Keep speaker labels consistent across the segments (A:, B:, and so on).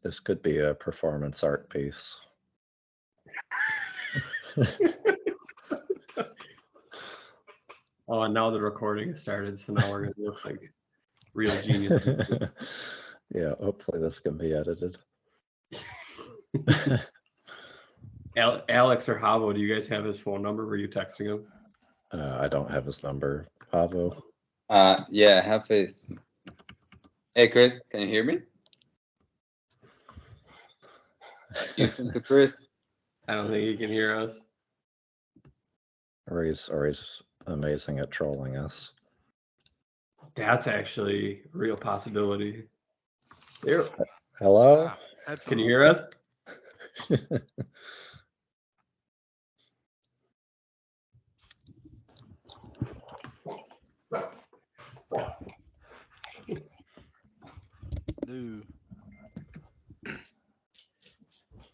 A: This could be a performance art piece.
B: Oh, and now the recording has started, so now we're going to look like real genius.
A: Yeah, hopefully this can be edited.
B: Alex or Havo, do you guys have his phone number? Were you texting him?
A: I don't have his number. Havo?
C: Yeah, I have his. Hey, Chris, can you hear me? Houston to Chris.
B: I don't think he can hear us.
A: Or he's amazing at trolling us.
B: That's actually a real possibility. Here.
A: Hello?
B: Can you hear us?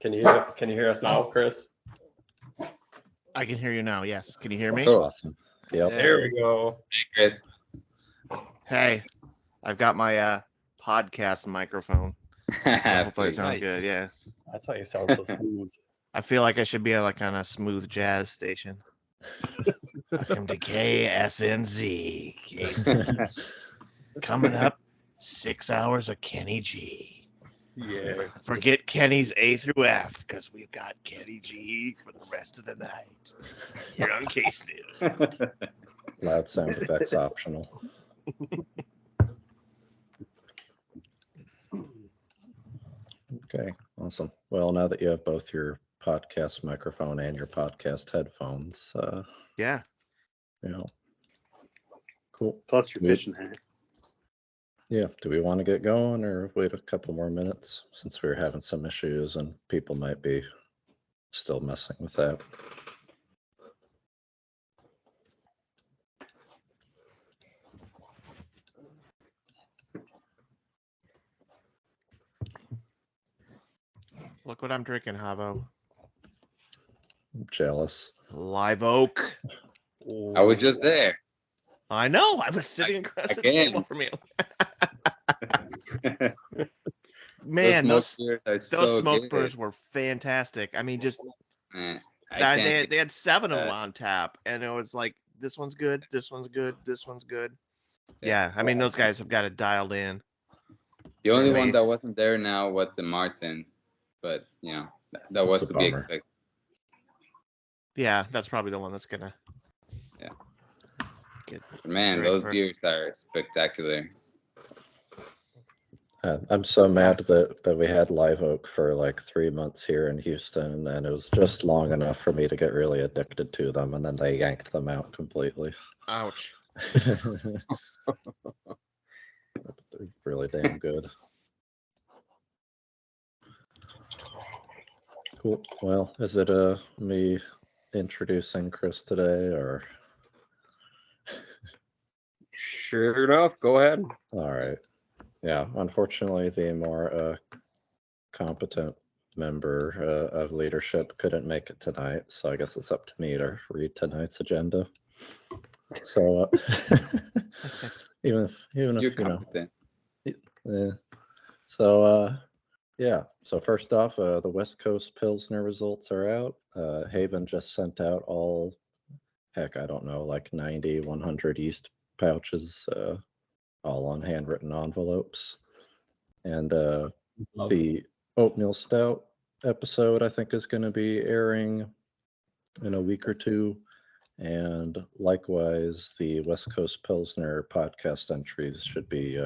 D: No.
B: Can you hear us now, Chris?
D: I can hear you now. Yes. Can you hear me?
C: Cool.
A: Awesome. Yep.
B: There we go.
C: Hey, Chris.
D: Hey, I've got my podcast microphone. So hopefully it sounds good. Yeah.
B: That's why you sound so smooth.
D: I feel like I should be like on a smooth jazz station. Welcome to KSNZ. K-Snooze. Coming up, 6 hours of Kenny G.
B: Yeah.
D: Forget Kenny's A through F because we've got Kenny G for the rest of the night. Here on K-Snooze.
A: Loud sound effects optional. Okay, awesome. Well, now that you have both your podcast microphone and your podcast headphones,
D: Yeah.
A: Cool.
E: Plus your fishing hat.
A: Yeah, do we want to get going or wait a couple more minutes since we're having some issues and people might be still messing with that?
D: Look what I'm drinking, Havo.
A: I'm jealous.
D: Live Oak.
C: I was just there.
D: I know. I was sitting across the
C: Again.
D: table from you. Man, those
C: beers are so
D: smoke
C: good.
D: brews were fantastic. I mean, just
C: Man,
D: they had 7 of them
C: that.
D: on tap, and it was like, this one's good, this one's good, this one's good.
C: Yeah.
D: Yeah, I mean, those guys have got it dialed in.
C: The only
D: Anyway.
C: one that wasn't there now was the Martin, but that was
A: It's a
C: to be
A: bummer.
C: expected.
D: Yeah, that's probably the one that's gonna.
C: Yeah.
D: Get
C: Man,
D: drink
C: those
D: first.
C: beers are spectacular.
A: I'm so mad that we had Live Oak for like 3 months here in Houston, and it was just long enough for me to get really addicted to them, and then they yanked them out completely.
D: Ouch.
A: They're really damn good. Cool. Well, is it me introducing Chris today, or?
B: Sure enough. Go ahead.
A: All right. Yeah, unfortunately, the more competent member of leadership couldn't make it tonight, so I guess it's up to me to read tonight's agenda. So even if
C: You're competent.
A: yeah. So yeah. So first off, the West Coast Pilsner results are out. Haven just sent out all, heck, I don't know, like 90, 100 yeast pouches, all on handwritten envelopes. And the oatmeal stout episode, I think, is going to be airing in a week or two. And likewise, the West Coast Pilsner podcast entries should be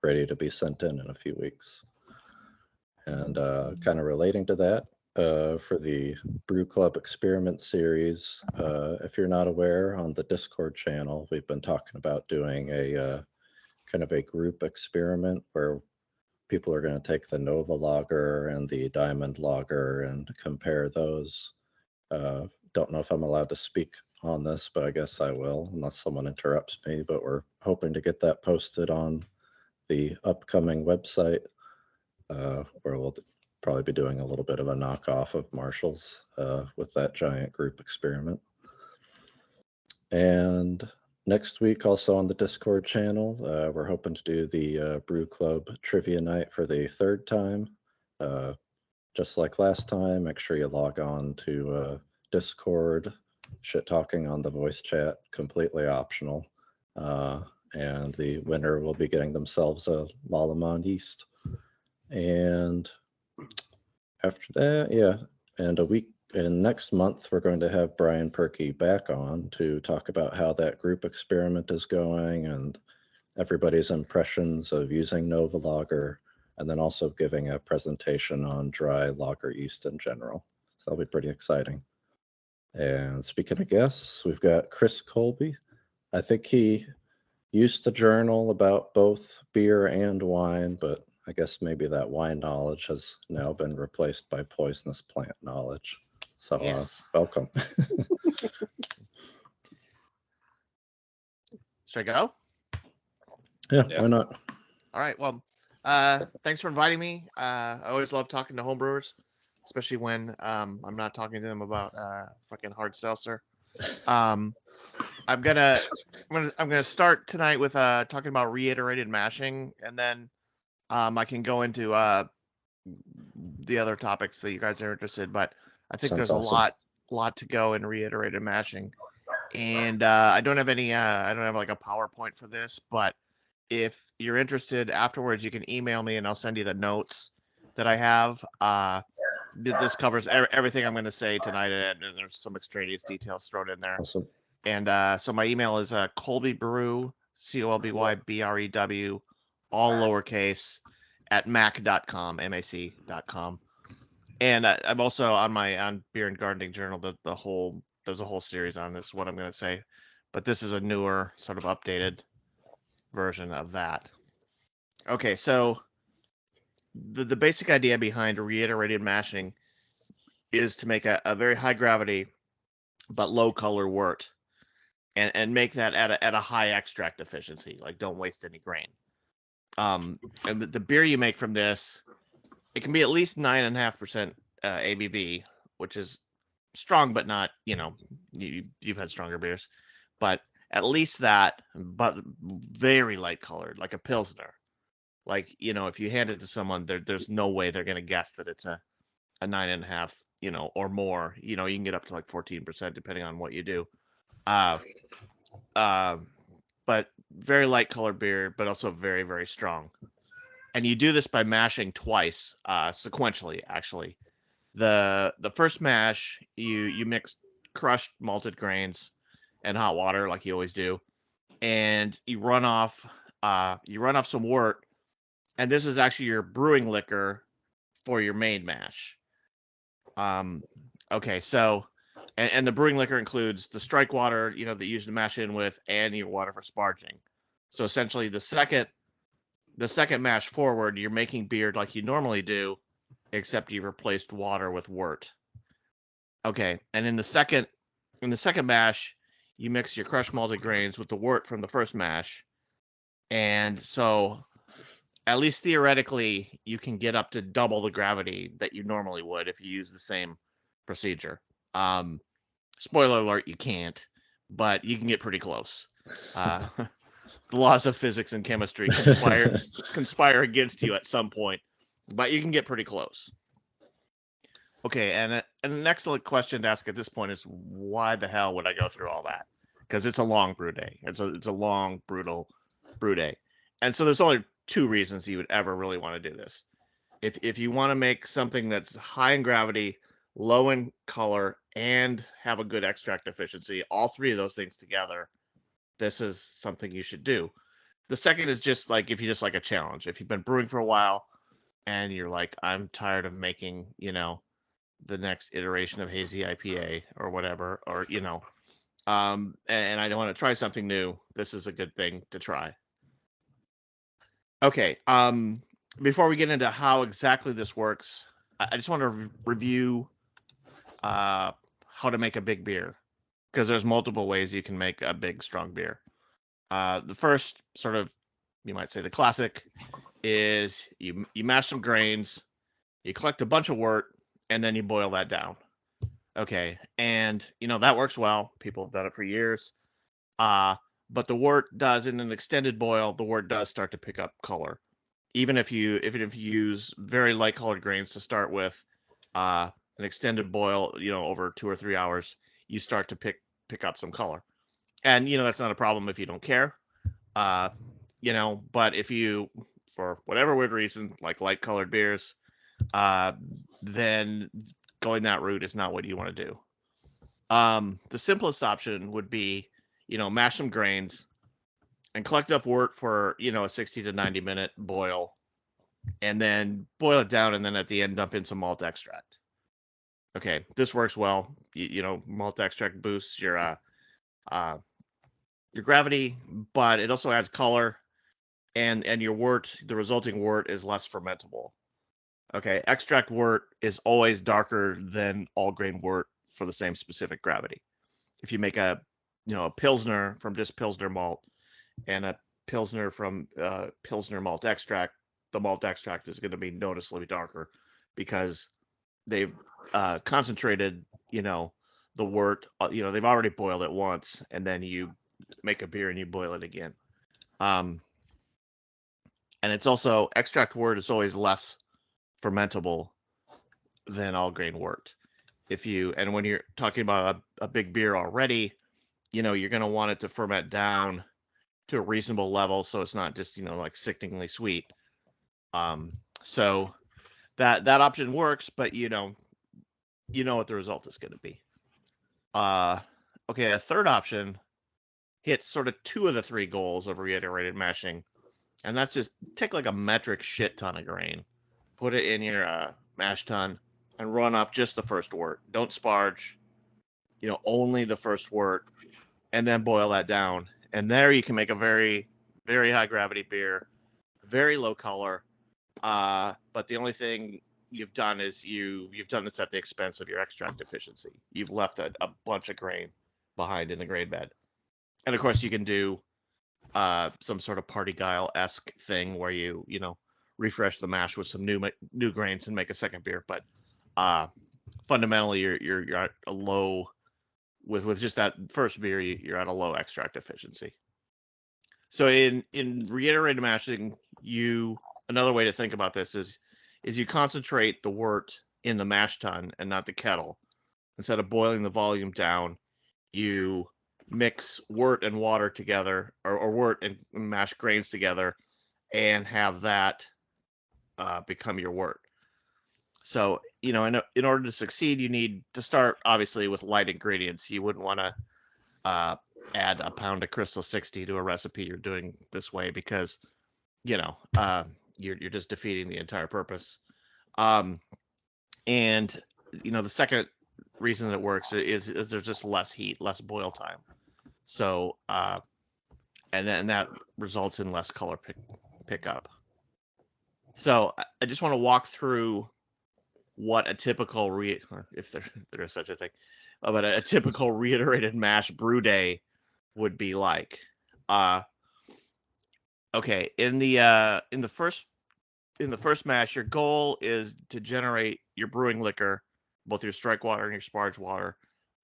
A: ready to be sent in a few weeks. And kind of relating to that, for the Brew Club Experiment series, if you're not aware, on the Discord channel, we've been talking about doing a kind of a group experiment where people are going to take the Nova Lager and the Diamond Lager and compare those. Don't know if I'm allowed to speak on this, but I guess I will, unless someone interrupts me. But we're hoping to get that posted on the upcoming website, where we'll probably be doing a little bit of a knockoff of Marshall's with that giant group experiment. And next week, also on the Discord channel, we're hoping to do the Brew Club Trivia Night for the 3rd time. Just like last time, make sure you log on to Discord. Shit talking on the voice chat, completely optional. And the winner will be getting themselves a Lalamond Yeast. And after that, yeah, and next month, we're going to have Brian Perky back on to talk about how that group experiment is going and everybody's impressions of using Nova Lager, and then also giving a presentation on dry lager yeast in general. So that'll be pretty exciting. And speaking of guests, we've got Chris Colby. I think he used to journal about both beer and wine, but I guess maybe that wine knowledge has now been replaced by poisonous plant knowledge. So
D: Yes.
A: welcome.
D: Should I go?
A: Yeah,
B: Yeah.
A: why not?
D: All right. Well, thanks for inviting me. I always love talking to homebrewers, especially when I'm not talking to them about fucking hard seltzer. I'm gonna start tonight with talking about reiterated mashing, and then I can go into the other topics that you guys are interested. But I think
A: Sounds
D: there's
A: awesome.
D: a lot to go in reiterated mashing, and I don't have like a PowerPoint for this, but if you're interested afterwards, you can email me and I'll send you the notes that I have. This covers everything I'm going to say tonight, and there's some extraneous details thrown in there.
A: Awesome.
D: And so my email is Colby Brew, COLBY all lowercase, at mac.com, MAC.com. And I'm also on Beer and Gardening Journal. There's a whole series on this, what I'm going to say, but this is a newer, sort of updated version of that. Okay, so the basic idea behind reiterated mashing is to make a very high gravity but low color wort, and make that at a high extract efficiency. Like, don't waste any grain. And the beer you make from this, it can be at least 9.5% ABV, which is strong, but not, you've had stronger beers, but at least that, but very light colored, like a Pilsner. Like, if you hand it to someone, there's no way they're going to guess that it's a 9.5, or more. You can get up to like 14% depending on what you do. But very light colored beer, but also very, very strong. And you do this by mashing twice, sequentially, actually. The first mash, you mix crushed malted grains and hot water like you always do, and you run off some wort, and this is actually your brewing liquor for your main mash. Okay, so and the brewing liquor includes the strike water, that you use to mash in with, and your water for sparging. So essentially, the second mash forward, you're making beer like you normally do, except you've replaced water with wort. Okay, and in the second mash, you mix your crushed malted grains with the wort from the first mash, and so at least theoretically, you can get up to double the gravity that you normally would if you use the same procedure. Spoiler alert, you can't, but you can get pretty close. The laws of physics and chemistry conspire against you at some point, but you can get pretty close. Okay, and an excellent question to ask at this point is, why the hell would I go through all that? Because it's a long brew day. It's a long, brutal brew day. And so there's only two reasons you would ever really want to do this. If you want to make something that's high in gravity, low in color, and have a good extract efficiency, all three of those things together, this is something you should do. The second is just like, if you just like a challenge. If you've been brewing for a while and you're like, I'm tired of making, the next iteration of hazy IPA or whatever, or, and I want to try something new, this is a good thing to try. Okay, before we get into how exactly this works, I just want to review how to make a big beer, because there's multiple ways you can make a big, strong beer. The first, sort of, you might say the classic, is you mash some grains, you collect a bunch of wort, and then you boil that down. Okay, and that works well. People have done it for years. But the wort does, in an extended boil, the wort does start to pick up color, even if you use very light colored grains to start with, an extended boil, over 2 or 3 hours, you start to pick up some color. And that's not a problem if you don't care. But if you, for whatever weird reason, like light colored beers, then going that route is not what you want to do. The simplest option would be, mash some grains and collect enough wort for, a 60 to 90 minute boil, and then boil it down, and then at the end dump in some malt extract. Okay, this works well. Malt extract boosts your gravity, but it also adds color, and your wort, the resulting wort, is less fermentable. Okay, extract wort is always darker than all grain wort for the same specific gravity. If you make a pilsner from just pilsner malt and a pilsner from pilsner malt extract, the malt extract is going to be noticeably darker because they've concentrated the wort. They've already boiled it once, and then you make a beer and you boil it again. And it's also, extract wort is always less fermentable than all grain wort. And when you're talking about a big beer already, you're going to want it to ferment down to a reasonable level, so it's not just like sickeningly sweet. So that option works, but you know what the result is going to be. Okay, a third option hits sort of 2 of the 3 goals of reiterated mashing, and that's just take like a metric shit ton of grain, put it in your mash tun, and run off just the first wort. Don't sparge, only the first wort, and then boil that down. And there you can make a very, very high gravity beer, very low color. But the only thing you've done is you've done this at the expense of your extract efficiency. You've left a bunch of grain behind in the grain bed. And of course you can do some sort of party guile-esque thing where you refresh the mash with some new grains and make a second beer. But fundamentally you're at a low, with just that first beer, you're at a low extract efficiency. So in reiterated mashing, another way to think about this is you concentrate the wort in the mash tun and not the kettle. Instead of boiling the volume down, you mix wort and water together, or wort and mashed grains together, and have that become your wort. So, in order to succeed, you need to start obviously with light ingredients. You wouldn't want to add a pound of Crystal 60 to a recipe you're doing this way, because you're just defeating the entire purpose. And the second reason that it works is there's just less heat, less boil time. So and that results in less color pickup. So I just want to walk through what a typical if there is such a thing, but a typical reiterated mash brew day would be like. Okay, in the first mash, your goal is to generate your brewing liquor, both your strike water and your sparge water,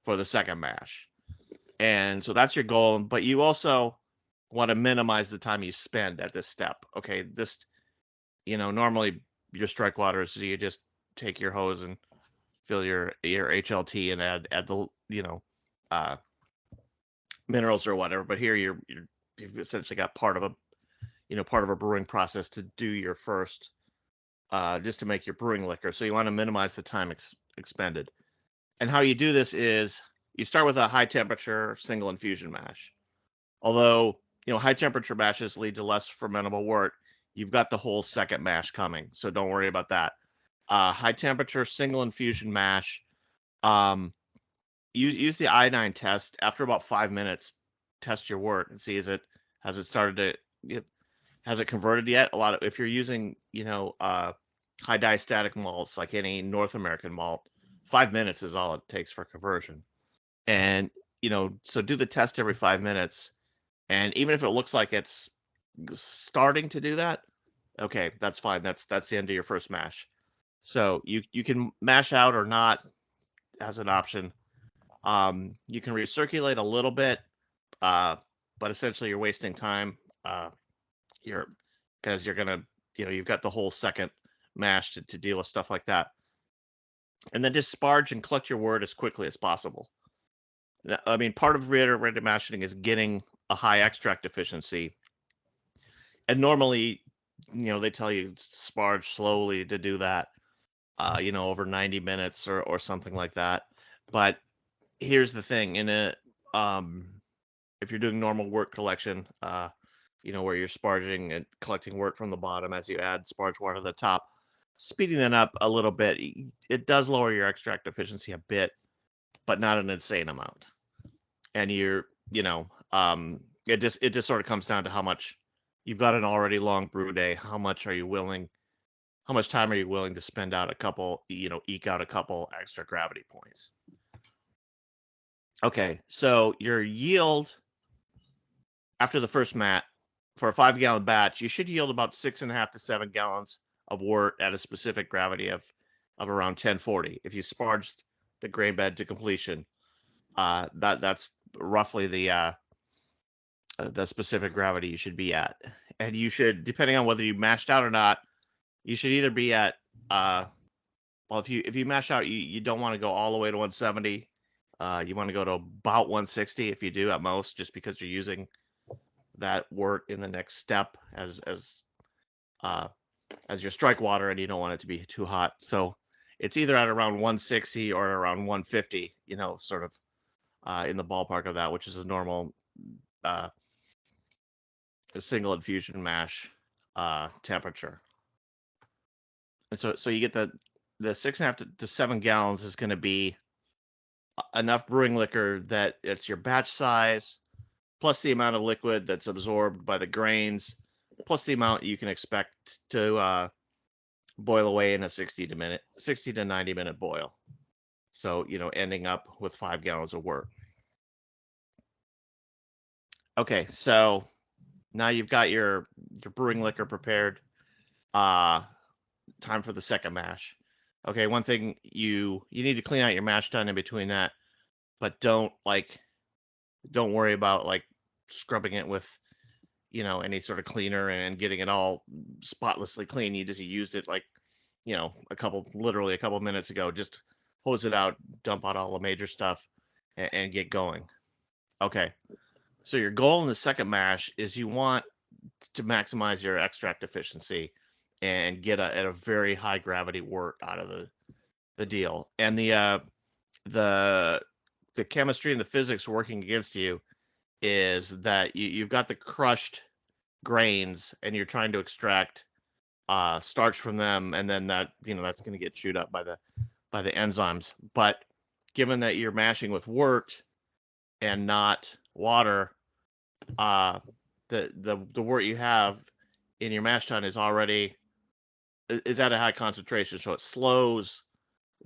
D: for the second mash. And so that's your goal, but you also want to minimize the time you spend at this step. Okay, normally your strike water is, you just take your hose and fill your HLT and add the minerals or whatever. But here you've essentially got part of a brewing process to do your first, just to make your brewing liquor. So you want to minimize the time expended. And how you do this is you start with a high temperature single infusion mash. Although, high temperature mashes lead to less fermentable wort, you've got the whole second mash coming, so don't worry about that. High temperature single infusion mash. Use the iodine test. After about 5 minutes, test your wort and see has it converted yet. If you're using high diastatic malts like any North American malt, 5 minutes is all it takes for conversion. And so do the test every 5 minutes, and even if it looks like it's starting to do that, okay, that's fine. That's the end of your first mash. So you can mash out or not as an option. You can recirculate a little bit, but essentially you're wasting time. Because you're gonna you've got the whole second mash to deal with stuff like that. And then just sparge and collect your wort as quickly as possible. I mean, part of reiterated mashing is getting a high extract efficiency. And normally, they tell you sparge slowly to do that, over 90 minutes or something like that. But here's the thing: if you're doing normal wort collection, where you're sparging and collecting wort from the bottom as you add sparge water to the top, speeding that up a little bit, it does lower your extract efficiency a bit, but not an insane amount. And it just sort of comes down to how much you've got an already long brew day. How much time are you willing to spend out eke out a couple extra gravity points? Okay, so your yield after the first mat for a 5-gallon batch, you should yield about 6.5 to 7 gallons of wort at a specific gravity of around 1040. If you sparged the grain bed to completion, that's roughly the specific gravity you should be at. And you should, depending on whether you mashed out or not, you should either be at if you mash out, you don't want to go all the way to 170. You want to go to about 160 if you do at most, just because you're using that wort in the next step as your strike water, and you don't want it to be too hot. So it's either at around 160 or around 150, sort of in the ballpark of that, which is a normal a single infusion mash temperature. And so you get the 6.5 to 7 gallons is going to be enough brewing liquor that it's your batch size, plus the amount of liquid that's absorbed by the grains, plus the amount you can expect to boil away in a 60 to 90 minute boil. So, ending up with 5 gallons of wort. Okay, so now you've got your brewing liquor prepared. Time for the second mash. Okay, one thing you need to clean out your mash tun in between that, but don't worry about scrubbing it with any sort of cleaner and getting it all spotlessly clean. You used it literally a couple minutes ago. Just hose it out, dump out all the major stuff, and get going. Okay, so your goal in the second mash is you want to maximize your extract efficiency and get a very high gravity wort out of the deal. And the chemistry and the physics working against you is that you've got the crushed grains and you're trying to extract starch from them, and then that's going to get chewed up by the enzymes. But given that you're mashing with wort and not water, the wort you have in your mash tun is at a high concentration, so it slows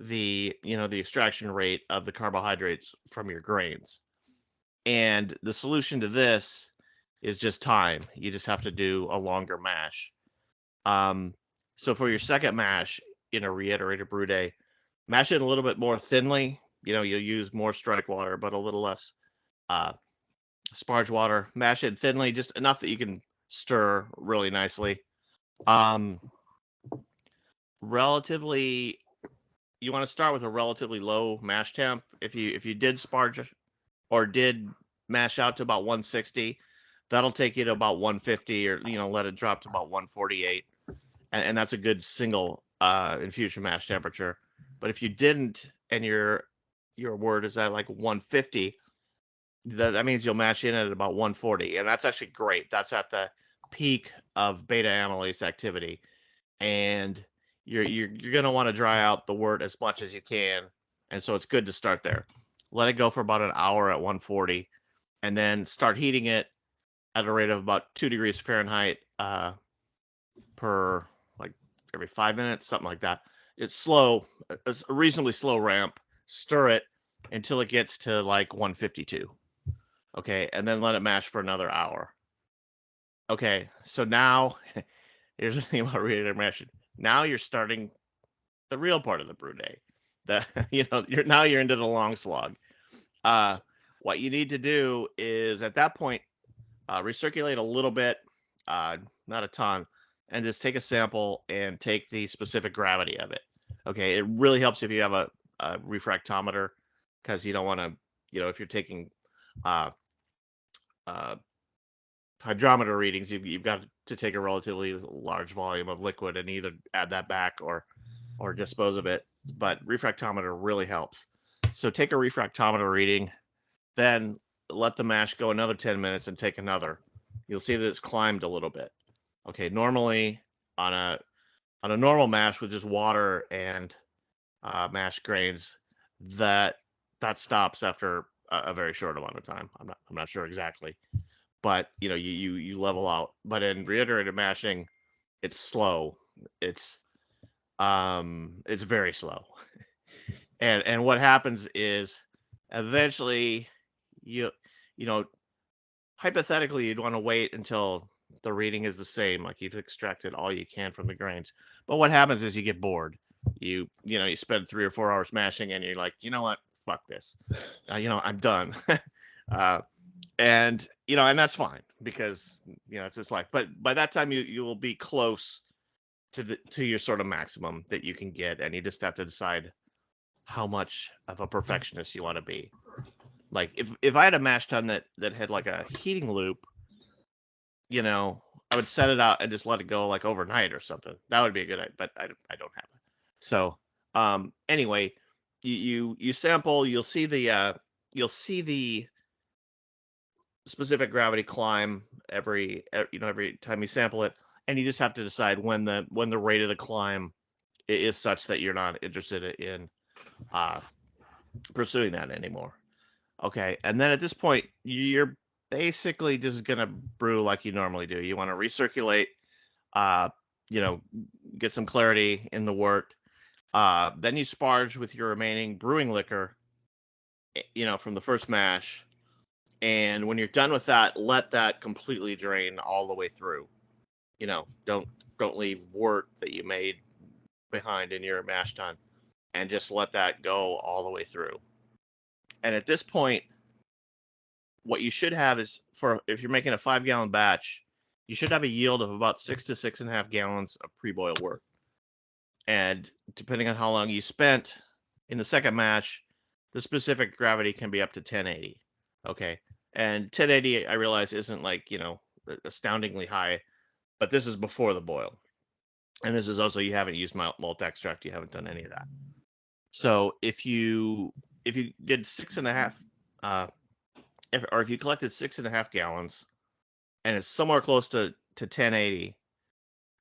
D: the extraction rate of the carbohydrates from your grains. And the solution to this is just time. You just have to do a longer mash. So for your second mash in a reiterated brew day, mash it a little bit more thinly. You'll use more strike water, but a little less sparge water. Mash it thinly, just enough that you can stir really nicely. You want to start with a relatively low mash temp. If you did sparge or did mash out to about 160, that'll take you to about 150, or let it drop to about 148, and that's a good single infusion mash temperature. But if you didn't, and your wort is at 150, that means you'll mash in at about 140, and that's actually great. That's at the peak of beta amylase activity, and you're going to want to dry out the wort as much as you can, and so it's good to start there. Let it go for about an hour at 140, and then start heating it at a rate of about 2 degrees Fahrenheit per every 5 minutes, something like that. It's slow. It's a reasonably slow ramp. Stir it until it gets to 152. Okay, and then let it mash for another hour. Okay, so now here's the thing about reiterated mashing. Now you're starting the real part of the brew day. You're into the long slog. What you need to do is at that point recirculate a little bit, not a ton, and just take a sample and take the specific gravity of it. Okay, it really helps if you have a refractometer, because you don't want to, if you're taking uh, hydrometer readings, you've got to take a relatively large volume of liquid and either add that back or dispose of it. But refractometer really helps. So take a refractometer reading, then let the mash go another 10 minutes and take another. You'll see that it's climbed a little bit. Okay, normally on a normal mash with just water and mashed grains, that stops after a very short amount of time. I'm not sure exactly, but you level out. But in reiterated mashing, it's slow. It's very slow. and what happens is eventually you know hypothetically you'd want to wait until the reading is the same, like you've extracted all you can from the grains. But what happens is you get bored. You spend 3 or 4 hours mashing and you're like, you know what, fuck this, I'm done. And that's fine, because it's just like, but by that time you will be close to your sort of maximum that you can get, and you just have to decide how much of a perfectionist you want to be. Like if I had a mash tun that had like a heating loop, I would set it out and just let it go like overnight or something. That would be a good idea, but I don't have that. So anyway, you sample, you'll see the specific gravity climb every time you sample it, and you just have to decide when the rate of the climb is such that you're not interested in pursuing that anymore. Okay, and then at this point, you're basically just gonna brew like you normally do. You want to recirculate, get some clarity in the wort. Then you sparge with your remaining brewing liquor, from the first mash. And when you're done with that, let that completely drain all the way through. Don't leave wort that you made behind in your mash tun, and just let that go all the way through. And at this point, what you should have is, if you're making a 5-gallon batch, you should have a yield of about 6 to 6.5 gallons of pre-boil wort. And depending on how long you spent in the second mash, the specific gravity can be up to 1080. Okay. And 1080, I realize, isn't like, astoundingly high, but this is before the boil. And this is also, you haven't used malt extract, you haven't done any of that. So if you did 6.5, if you collected 6.5 gallons and it's somewhere close to 1080,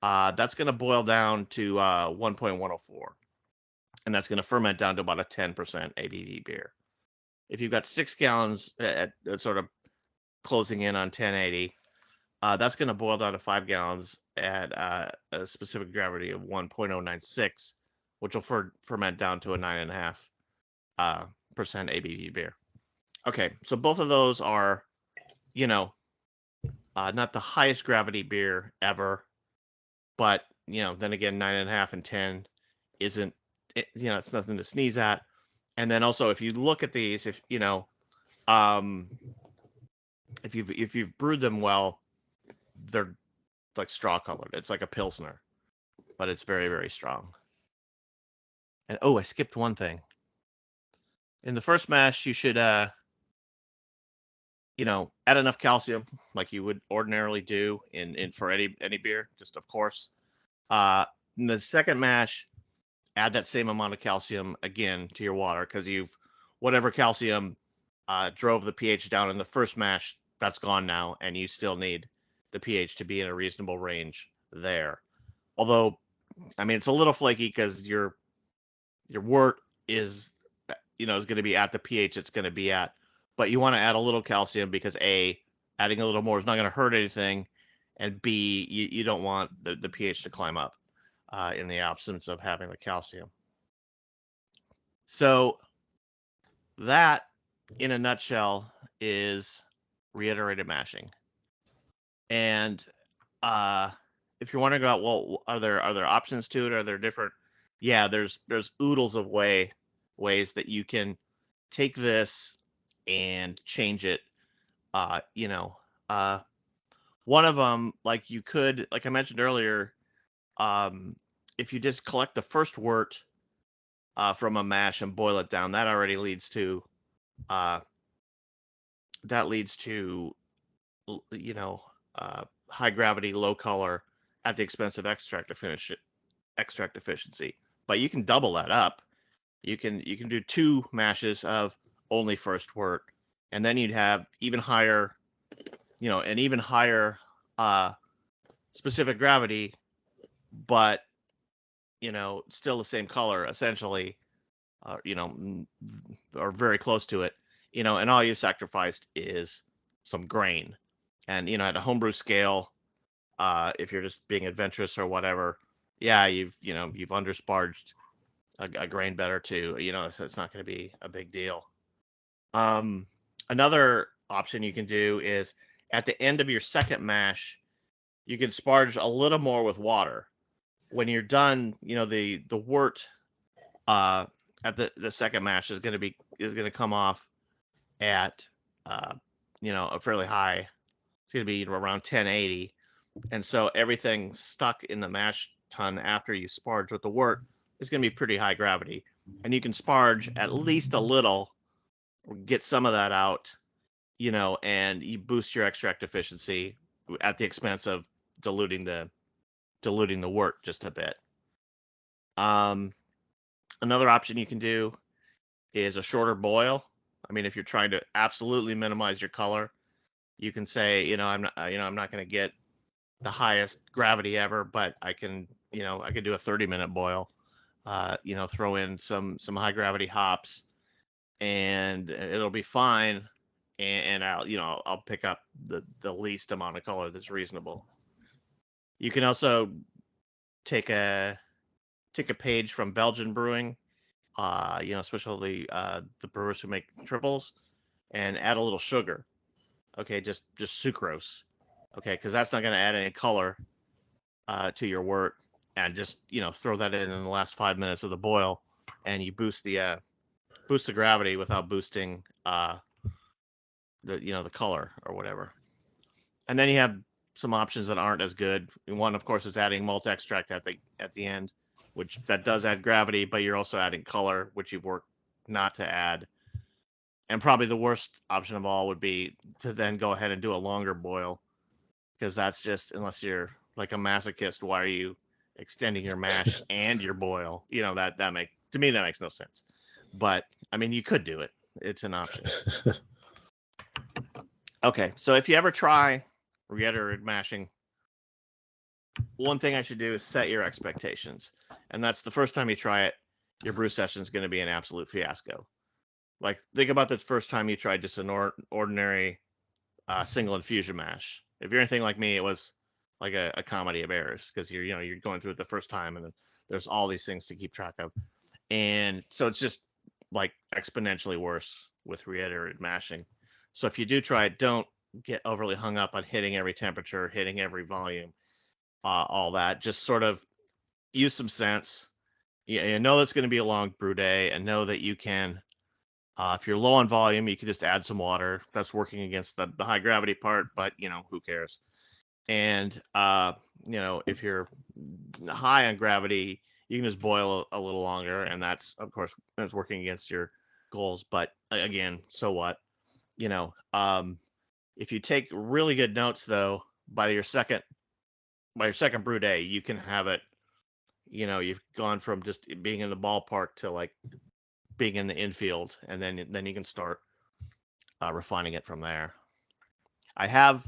D: that's going to boil down to 1.104, and that's going to ferment down to about a 10% ABV beer. If you've got 6 gallons at sort of closing in on 1080, that's going to boil down to 5 gallons at a specific gravity of 1.096, which will ferment down to a 9.5% ABV beer. Okay, so both of those are, not the highest gravity beer ever, but then again, 9.5 and 10 isn't, it's nothing to sneeze at. And then also, if you look at these, if you've brewed them well, they're like straw colored. It's like a Pilsner, but it's very, very strong. And I skipped one thing. In the first mash, you should add enough calcium like you would ordinarily do in for any beer, just of course. In the second mash, add that same amount of calcium again to your water, because whatever calcium drove the pH down in the first mash, that's gone now, and you still need the pH to be in a reasonable range there. Although, I mean, it's a little flaky because your wort is is going to be at the pH it's going to be at, but you want to add a little calcium because A, adding a little more is not going to hurt anything, and B, you don't want the pH to climb up in the absence of having the calcium. So that, in a nutshell, is reiterated mashing. And if you're wondering about, well, are there options to it? Are there different? Yeah, there's oodles of ways that you can take this and change it. One of them, like I mentioned earlier, if you just collect the first wort from a mash and boil it down, that already leads to high gravity, low color at the expense of extract efficiency. But you can double that up. You can do 2 mashes of only first wort, and then you'd have even higher, an even higher specific gravity, but still the same color essentially, or very close to it, and all you sacrificed is some grain. And at a homebrew scale, if you're just being adventurous or whatever, yeah, you've undersparged a grain bed or two, so it's not going to be a big deal. Another option you can do is at the end of your second mash, you can sparge a little more with water. When you're done, the wort at the second mash is going to come off at a fairly high. It's going to be around 1080, and so everything stuck in the mash tun after you sparge with the wort is going to be pretty high gravity, and you can sparge at least a little, get some of that out, and you boost your extract efficiency at the expense of diluting the wort just a bit. Another option you can do is a shorter boil. I mean, if you're trying to absolutely minimize your color, you can say, I'm not going to get the highest gravity ever, but I can do a 30-minute boil. Throw in some high gravity hops, and it'll be fine. And I'll pick up the least amount of color that's reasonable. You can also take a page from Belgian brewing, especially the brewers who make triples, and add a little sugar. Okay, just sucrose. Okay, because that's not going to add any color to your wort, and just throw that in the last 5 minutes of the boil, and you boost the gravity without boosting the color or whatever. And then you have some options that aren't as good. One, of course, is adding malt extract at the end, which that does add gravity, but you're also adding color, which you've worked not to add. And probably the worst option of all would be to then go ahead and do a longer boil, because that's just, unless you're like a masochist, why are you extending your mash and your boil? To me that makes no sense. But I mean, you could do it. It's an option. Okay, so if you ever try reiterated mashing, one thing I should do is set your expectations. And that's the first time you try it, your brew session is going to be an absolute fiasco. Like, think about the first time you tried just an ordinary single infusion mash. If you're anything like me, it was like a comedy of errors, because you're going through it the first time, and there's all these things to keep track of. And so it's just like exponentially worse with reiterated mashing. So if you do try it, don't get overly hung up on hitting every temperature, hitting every volume, all that. Just sort of use some sense. You know that's going to be a long brew day, and know that you can, if you're low on volume, you can just add some water. That's working against the high gravity part, but who cares? And if you're high on gravity, you can just boil a little longer, and that's, of course, that's working against your goals. But again, so what? If you take really good notes, though, by your second brew day, you can have it. You've gone from just being in the ballpark to like being in the infield, and then you can start refining it from there. I have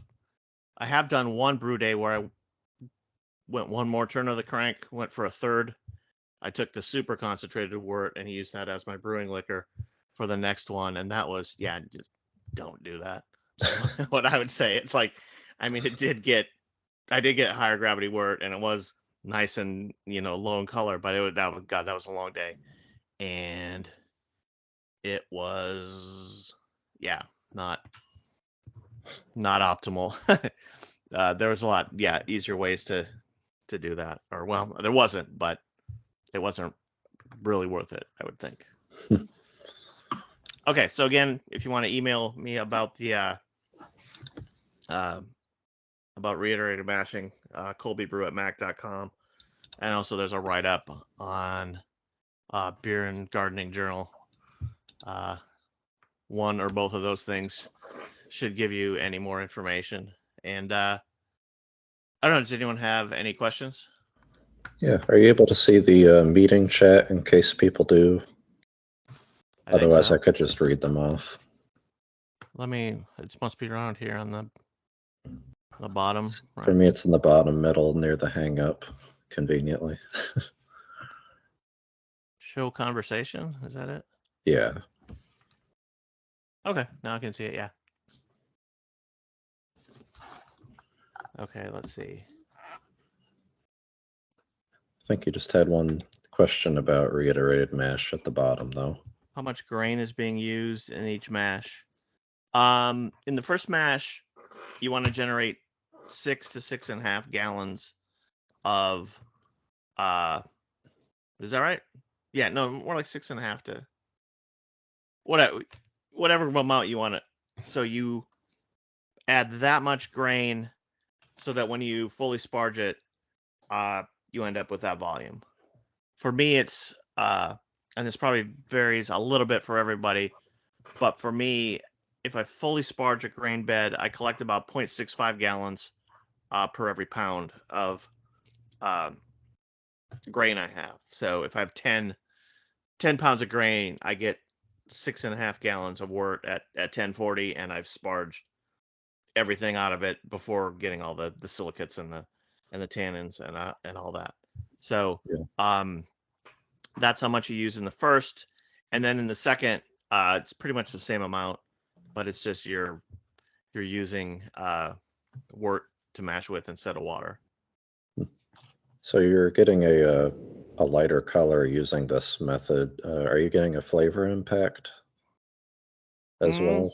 D: done one brew day where I went one more turn of the crank, went for a third. I took the super concentrated wort and used that as my brewing liquor for the next one, and that was, just don't do that. What I would say, it's like, I mean, I did get higher gravity wort, and it was nice and low in color, but that was a long day, and it was not optimal. There was a lot easier ways to do that, or well, there wasn't, but it wasn't really worth it, I would think. Okay, so again, if you want to email me about the about reiterated mashing, colbybrew@mac.com. And also there's a write-up on Beer and Gardening Journal. One or both of those things should give you any more information. And I don't know, does anyone have any questions?
A: Yeah. Are you able to see the meeting chat in case people do?
D: I think
A: Otherwise,
D: so.
A: I could just read them off.
D: It must be around here on the bottom.
A: For me, it's in the bottom middle near the hang up, conveniently.
D: Show conversation, is that it?
A: Yeah.
D: Okay, now I can see it, yeah. Okay, let's see.
A: I think you just had one question about reiterated mash at the bottom, though.
D: How much grain is being used in each mash? In the first mash, you want to generate 6 to 6.5 gallons of is that right? Yeah, no, more like 6.5 to whatever amount you want it. So you add that much grain so that when you fully sparge it, you end up with that volume. For me, it's and this probably varies a little bit for everybody, but for me, if I fully sparge a grain bed, I collect about 0.65 gallons per every pound of grain I have. So if I have 10 pounds of grain, I get 6.5 gallons of wort at 1040, and I've sparged everything out of it before getting all the silicates and the tannins and all that. So that's how much you use in the first, and then in the second, it's pretty much the same amount, but it's just you're using wort to mash with instead of water.
A: So you're getting a lighter color using this method. Are you getting a flavor impact as well?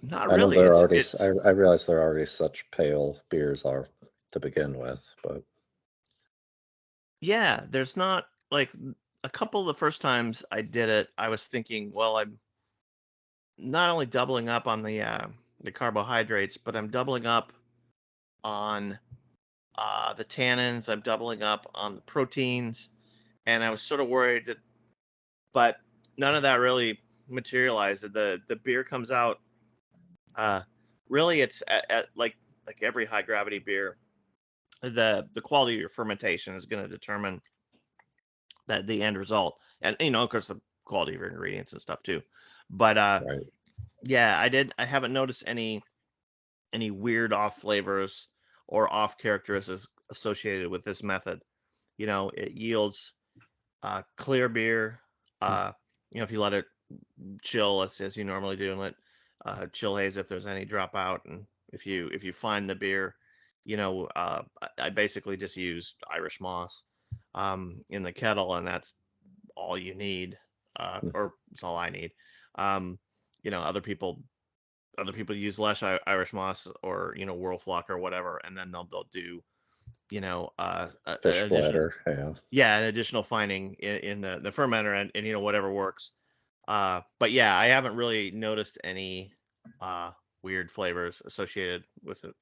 D: Not
A: I know
D: really.
A: they're already. I realize they're already such pale beers are to begin with, but
D: yeah, there's not like a couple of the first times I did it, I was thinking, well, I'm not only doubling up on the carbohydrates, but I'm doubling up on the tannins. I'm doubling up on the proteins, and I was sort of worried that, but none of that really materialized. The beer comes out. Really, it's at like every high gravity beer, the quality of your fermentation is going to determine that the end result, and of course the quality of your ingredients and stuff too. But
A: right.
D: yeah, I haven't noticed any weird off flavors or off characteristics associated with this method. It yields clear beer. If you let it chill as you normally do, and let chill haze if there's any dropout, and if you find the beer, I basically just use Irish moss in the kettle, and that's all you need, or it's all I need. Other people use less Irish moss or Whirlflock or whatever, and then they'll do
A: Fish bladder,
D: an additional finding in the fermenter, and whatever works. But yeah, I haven't really noticed any weird flavors associated with it.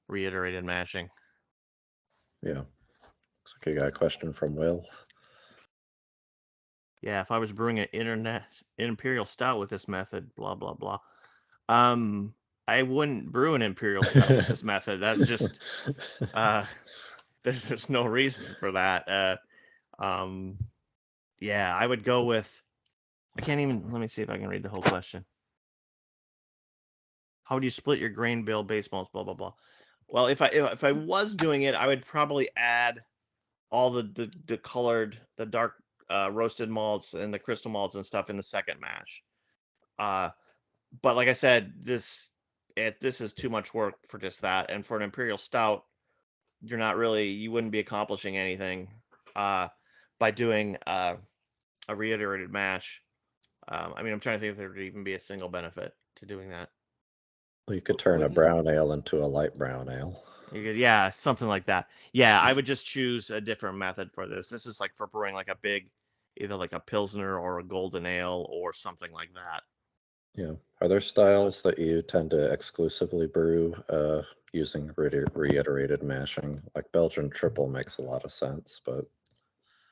D: Reiterated mashing.
A: Yeah. Looks like you got a question from Will.
D: Yeah, if I was brewing an imperial stout with this method, blah blah blah. I wouldn't brew an imperial stout with this method. That's just there's no reason for that. Yeah, I would go with. I can't even. Let me see if I can read the whole question. How would you split your grain bill base malts? Blah blah blah. Well, if I was doing it, I would probably add all the colored, the dark roasted malts and the crystal malts and stuff in the second mash. But like I said, this is too much work for just that. And for an imperial stout, you wouldn't be accomplishing anything by doing a reiterated mash. I'm trying to think if there would even be a single benefit to doing that.
A: Well, you could turn a brown ale into a light brown ale.
D: Yeah, something like that. Yeah, I would just choose a different method for this. This is like for brewing like a big, either like a Pilsner or a golden ale or something like that.
A: Yeah. Are there styles that you tend to exclusively brew using reiterated mashing? Like Belgian triple makes a lot of sense, but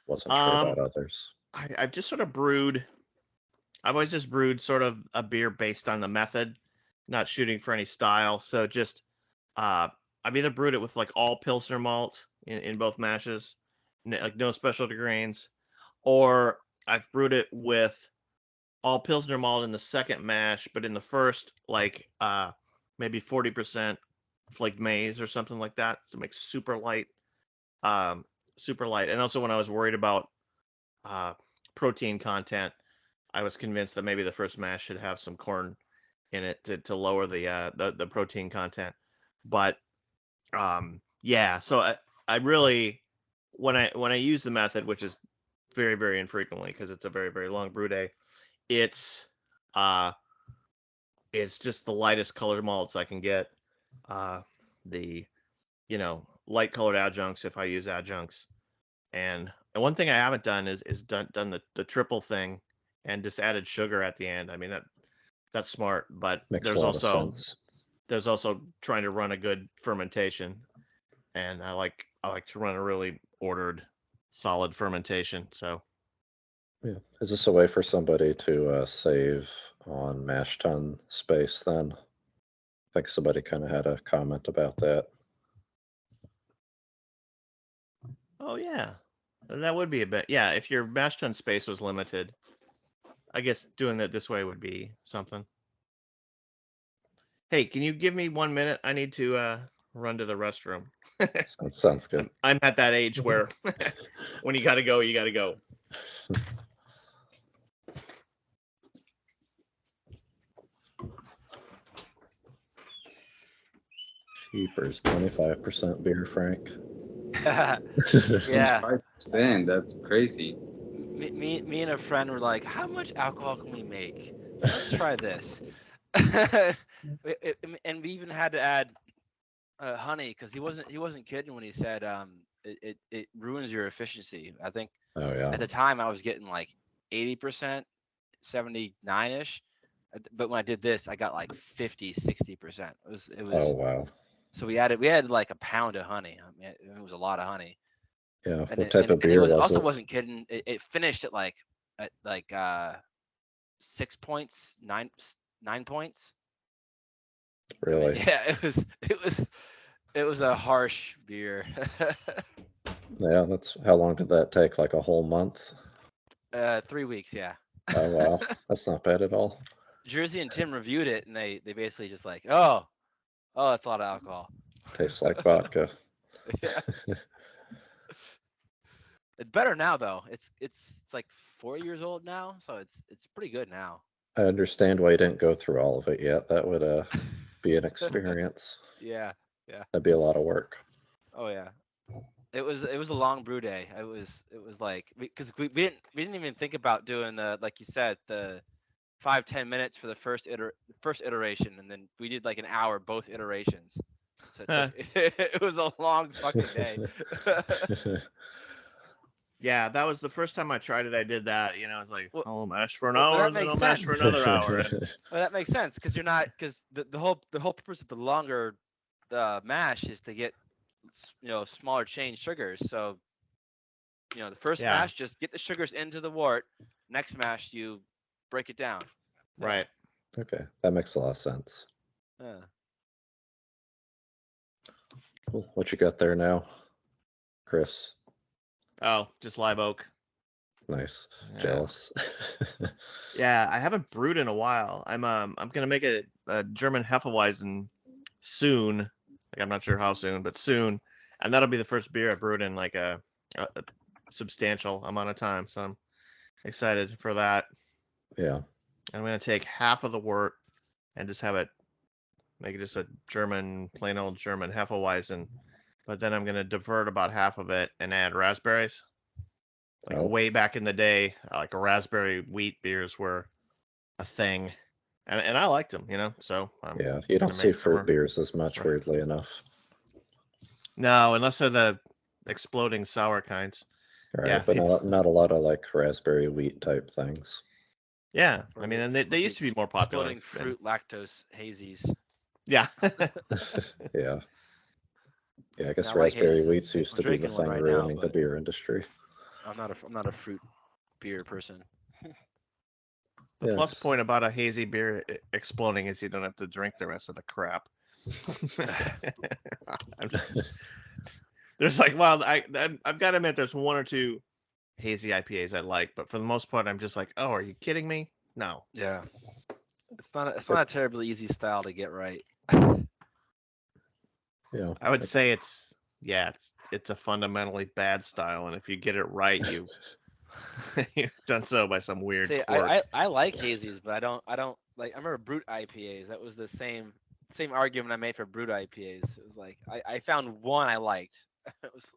A: wasn't sure about others.
D: I've just sort of brewed. I've always just brewed sort of a beer based on the method, not shooting for any style. So just I've either brewed it with like all Pilsner malt in both mashes, like no specialty grains, or I've brewed it with all Pilsner malt in the second mash, but in the first, like maybe 40% flaked maize or something like that. So it makes super light. And also when I was worried about protein content, I was convinced that maybe the first mash should have some corn in it to lower the protein content. But yeah, so I really when I use the method, which is very, very infrequently because it's a very, very long brew day, it's just the lightest colored malts I can get. The light colored adjuncts if I use adjuncts. And one thing I haven't done is done the triple thing and just added sugar at the end. I mean that's smart, but
A: Makes
D: there's
A: a lot of
D: also
A: sense.
D: trying to run a good fermentation, and I like to run a really ordered, solid fermentation. So
A: Yeah. Is this a way for somebody to save on mash tun space then? I think somebody kind of had a comment about that.
D: oh yeah, that would be a bit. Yeah, if your mash tun space was limited, I guess doing that this way would be something. Hey, can you give me 1 minute? I need to run to the restroom.
A: Sounds good.
D: I'm at that age where when you gotta go, you gotta go.
A: Cheapers, 25% beer, Frank.
E: Yeah.
C: 5%. That's crazy.
E: Me and a friend were like, how much alcohol can we make? Let's try this. And we even had to add honey because he wasn't kidding when he said it ruins your efficiency. I think
A: Oh yeah.
E: at the time I was getting like 80%, 79ish, but when I did this I got like 50, 60%. It was
A: Oh wow.
E: so we added like a pound of honey. I mean, it was a lot of honey.
A: Yeah.
E: And
A: What type of
E: and he
A: beer was
E: also
A: it?
E: wasn't kidding. It finished at like 6 points, 9 points. I mean,
A: Really?
E: yeah, it was a harsh beer.
A: Yeah. That's how long did that take? Like a whole month?
E: 3 weeks, yeah.
A: Oh wow. That's not bad at all.
E: Jersey and Tim reviewed it, and they basically just like, oh, that's a lot of alcohol.
A: Tastes like vodka.
E: Yeah. It's better now though. It's like 4 years old now, so it's pretty good now.
A: I understand why you didn't go through all of it yet. That would be an experience.
E: Yeah.
A: That'd be a lot of work.
E: Oh yeah. It was a long brew day. It was like because we didn't even think about doing the, like you said, the 5-10 minutes for the first iteration, and then we did like an hour both iterations. So it was a long fucking day.
D: Yeah, that was the first time I tried it. I did that. It's like,
E: Well,
D: I'll mash for an
E: well,
D: hour,
E: that
D: and then
E: makes
D: I'll mash for
E: sense.
D: another hour.
E: Well, that makes sense because the whole purpose of the longer mash is to get smaller chain sugars. So the first
D: Yeah.
E: mash, just get the sugars into the wort. Next mash, you break it down. Yeah.
D: Right.
A: Okay, that makes a lot of sense.
E: Yeah.
A: Cool. What you got there now, Chris?
D: Oh, just live oak.
A: Nice.
D: Yeah.
A: Jealous.
D: Yeah, I haven't brewed in a while. I'm gonna make a German Hefeweizen soon. Like I'm not sure how soon, but soon, and that'll be the first beer I brewed in like a substantial amount of time. So I'm excited for that.
A: Yeah.
D: I'm gonna take half of the wort and just have it make it just a plain old German Hefeweizen. But then I'm gonna divert about half of it and add raspberries. Like way back in the day, like raspberry wheat beers were a thing, and I liked them, So
A: yeah, you don't see fruit beers as much, weirdly enough.
D: No, unless they're the exploding sour kinds.
A: Right,
D: Yeah,
A: but not a lot of like raspberry wheat type things.
D: Yeah, I
E: Or
D: mean,
E: the-
D: and they
E: or the
D: used to be more popular.
E: Exploding fruit lactose hazies.
D: Yeah.
A: Yeah. Yeah, I guess
E: I like
A: raspberry
E: hazes.
A: wheats used
E: I'm
A: to be the
E: drinking one
A: thing
E: right now,
A: ruining the
E: but
A: beer industry.
E: I'm not a fruit beer person.
D: The
A: Yeah,
D: plus point about a hazy beer exploding is you don't have to drink the rest of the crap. I'm just there's like, well, I've got to admit there's one or two hazy IPAs I like, but for the most part, I'm just like, oh, are you kidding me? No.
E: Yeah, it's not a terribly easy style to get right.
A: yeah.
D: I would say it's a fundamentally bad style, and if you get it right, you've done so by some weird
E: See,
D: quirk.
E: I like hazies, but I don't like. I remember brute IPAs. That was the same argument I made for brute IPAs. It was like I found one I liked. It was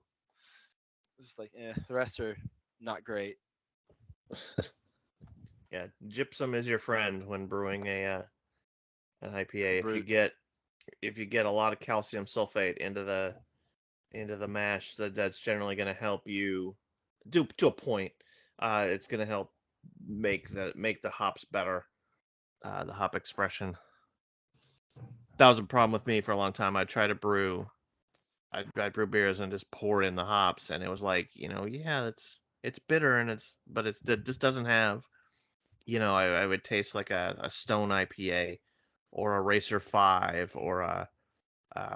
E: just like, the rest are not great.
D: Yeah, gypsum is your friend when brewing an IPA.
E: Brute.
D: If you get a lot of calcium sulfate into the mash, that's generally going to help you do to a point. It's going to help make the hops better, the hop expression. That was a problem with me for a long time. I'd brew beers and just pour in the hops, and it was like, yeah, it's bitter and it just doesn't have, I would taste like a Stone IPA or a Racer 5 or a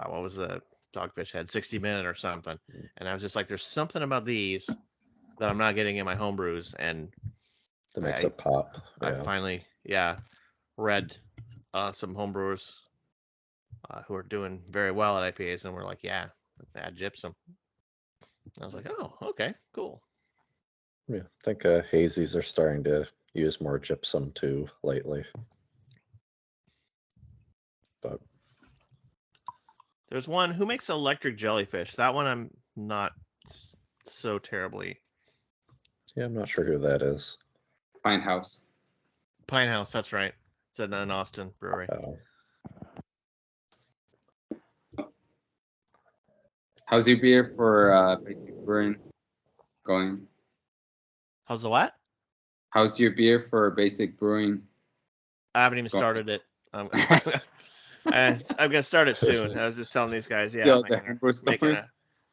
D: what was the Dogfish had 60 Minute or something, and I was just like, there's something about these that I'm not getting in my homebrews, and
A: That makes it pop.
D: I
A: Yeah.
D: finally read some homebrewers who are doing very well at IPAs, and we're like, yeah, add gypsum. I was like, oh, okay, cool.
A: Yeah. I think hazies are starting to use more gypsum too lately. But
D: There's one who makes electric jellyfish. That one I'm not so terribly.
A: yeah, I'm not sure who that is.
C: Pine House.
D: Pine House, that's right. It's an Austin brewery.
A: Oh.
C: How's your beer for basic brewing going?
D: How's the what?
C: How's your beer for basic brewing?
D: I haven't even started it. I'm gonna start it soon. I was just telling these guys,
C: Still
D: I'm
C: the homebrew
D: making
C: stuff?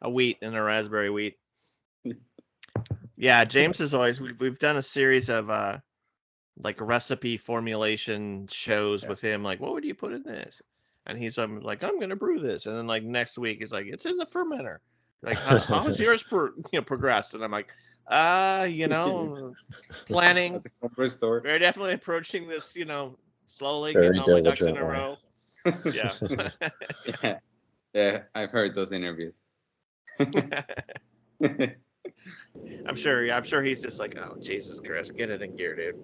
D: a wheat and a raspberry wheat. Yeah, James is always we've done a series of like recipe formulation shows with him. Like, what would you put in this? And he's like, I'm gonna brew this, and then like next week he's like, it's in the fermenter. Like, how has yours progressed? And I'm like, planning.
C: At the homebrew store.
D: We're definitely approaching this, slowly,
A: Very
D: getting all my ducks in a
A: diligently.
D: row. Yeah.
C: Yeah. Yeah, I've heard those interviews.
D: I'm sure he's just like, oh, Jesus Christ, get it in gear, dude.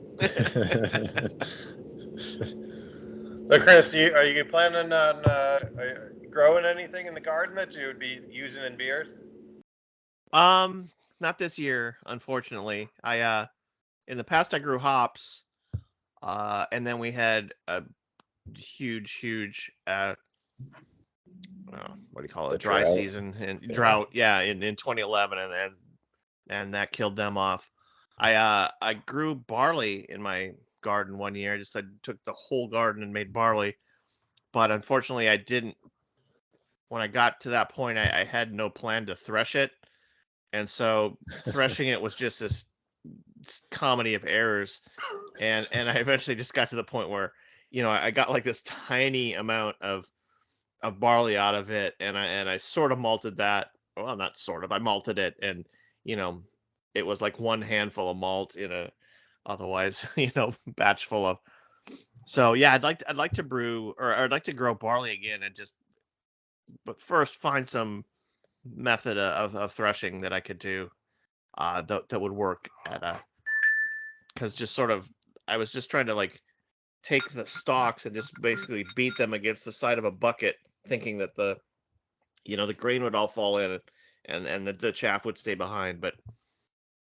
F: So, Chris, are you planning on growing anything in the garden that you would be using in beers?
D: Not this year, unfortunately. In the past I grew hops, and then we had a huge what do you call it?
A: The
D: Dry
A: drought.
D: season and
A: Yeah.
D: drought, in 2011, and that killed them off. I grew barley in my garden one year. I took the whole garden and made barley, but unfortunately I didn't. When I got to that point, I had no plan to thresh it, and so threshing it was just this comedy of errors, and I eventually just got to the point where I got like this tiny amount of barley out of it, and I sort of malted that. Well, not sort of. I malted it, and it was like one handful of malt in a otherwise batch full of. So yeah, I'd like to brew, or I'd like to grow barley again, but first find some method of threshing that I could do that would work because just sort of I was just trying to like take the stalks and just basically beat them against the side of a bucket, thinking that the grain would all fall in and the chaff would stay behind, but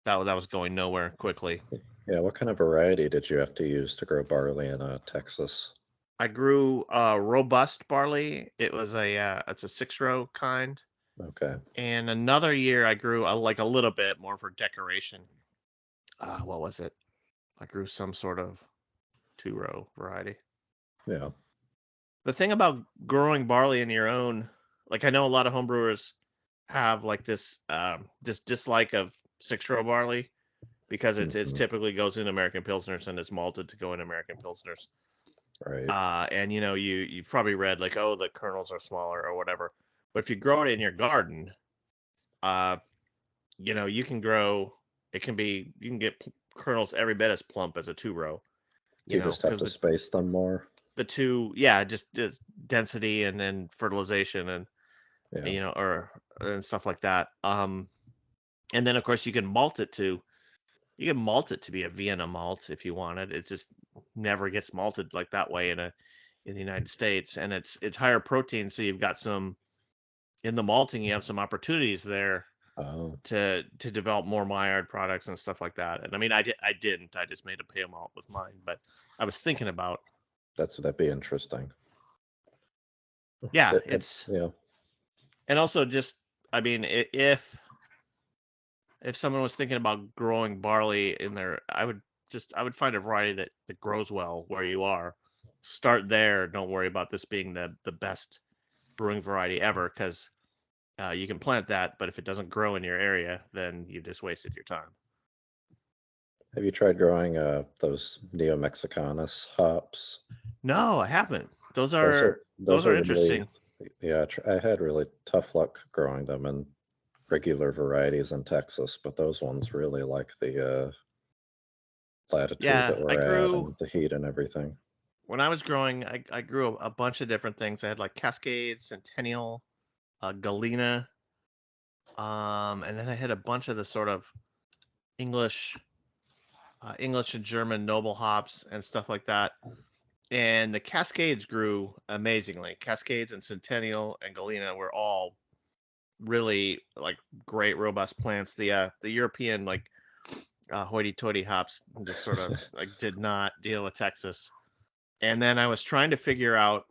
D: that was going nowhere quickly.
A: Yeah, what kind of variety did you have to use to grow barley in Texas?
D: I grew robust barley. It was it's a 6-row kind.
A: Okay.
D: And another year I grew like a little bit more for decoration. What was it? I grew some sort of 2-row variety.
A: Yeah.
D: The thing about growing barley in your own, like I know a lot of homebrewers have like this dislike of 6-row barley because it's
A: Mhm.
D: typically goes in American Pilsners and it's malted to go in American Pilsners.
A: Right.
D: And you've probably read like, oh, the kernels are smaller or whatever. But if you grow it in your garden, you can grow. You can get kernels every bit as plump as a 2-row.
A: You just have to space them more.
D: The two, just density and then fertilization and and stuff like that. And then of course you can malt it to be a Vienna malt if you wanted. It just never gets malted like that way in the United States, and it's higher protein, so you've got some in the malting. You have some opportunities there to develop more Maillard products and stuff like that. And I mean, I didn't. I just made a pale malt with mine, but I was thinking about.
A: That'd be interesting.
D: Yeah,
A: yeah.
D: And also, just I mean, if someone was thinking about growing barley in there, I would find a variety that grows well where you are. Start there. Don't worry about this being the best brewing variety ever, because you can plant that, but if it doesn't grow in your area, then you've just wasted your time.
A: Have you tried growing those Neo Mexicanos hops?
D: No, I haven't. Those are interesting.
A: Really, I had really tough luck growing them in regular varieties in Texas, but those ones really like the latitude that we're at and the heat and everything.
D: When I was growing, I grew a bunch of different things. I had like Cascade, Centennial, Galena, and then I had a bunch of the sort of English and German noble hops and stuff like that. And the Cascades grew amazingly. Cascades and Centennial and Galena were all really like great, robust plants. The European like hoity-toity hops just sort of like did not deal with Texas. And then I was trying to figure out,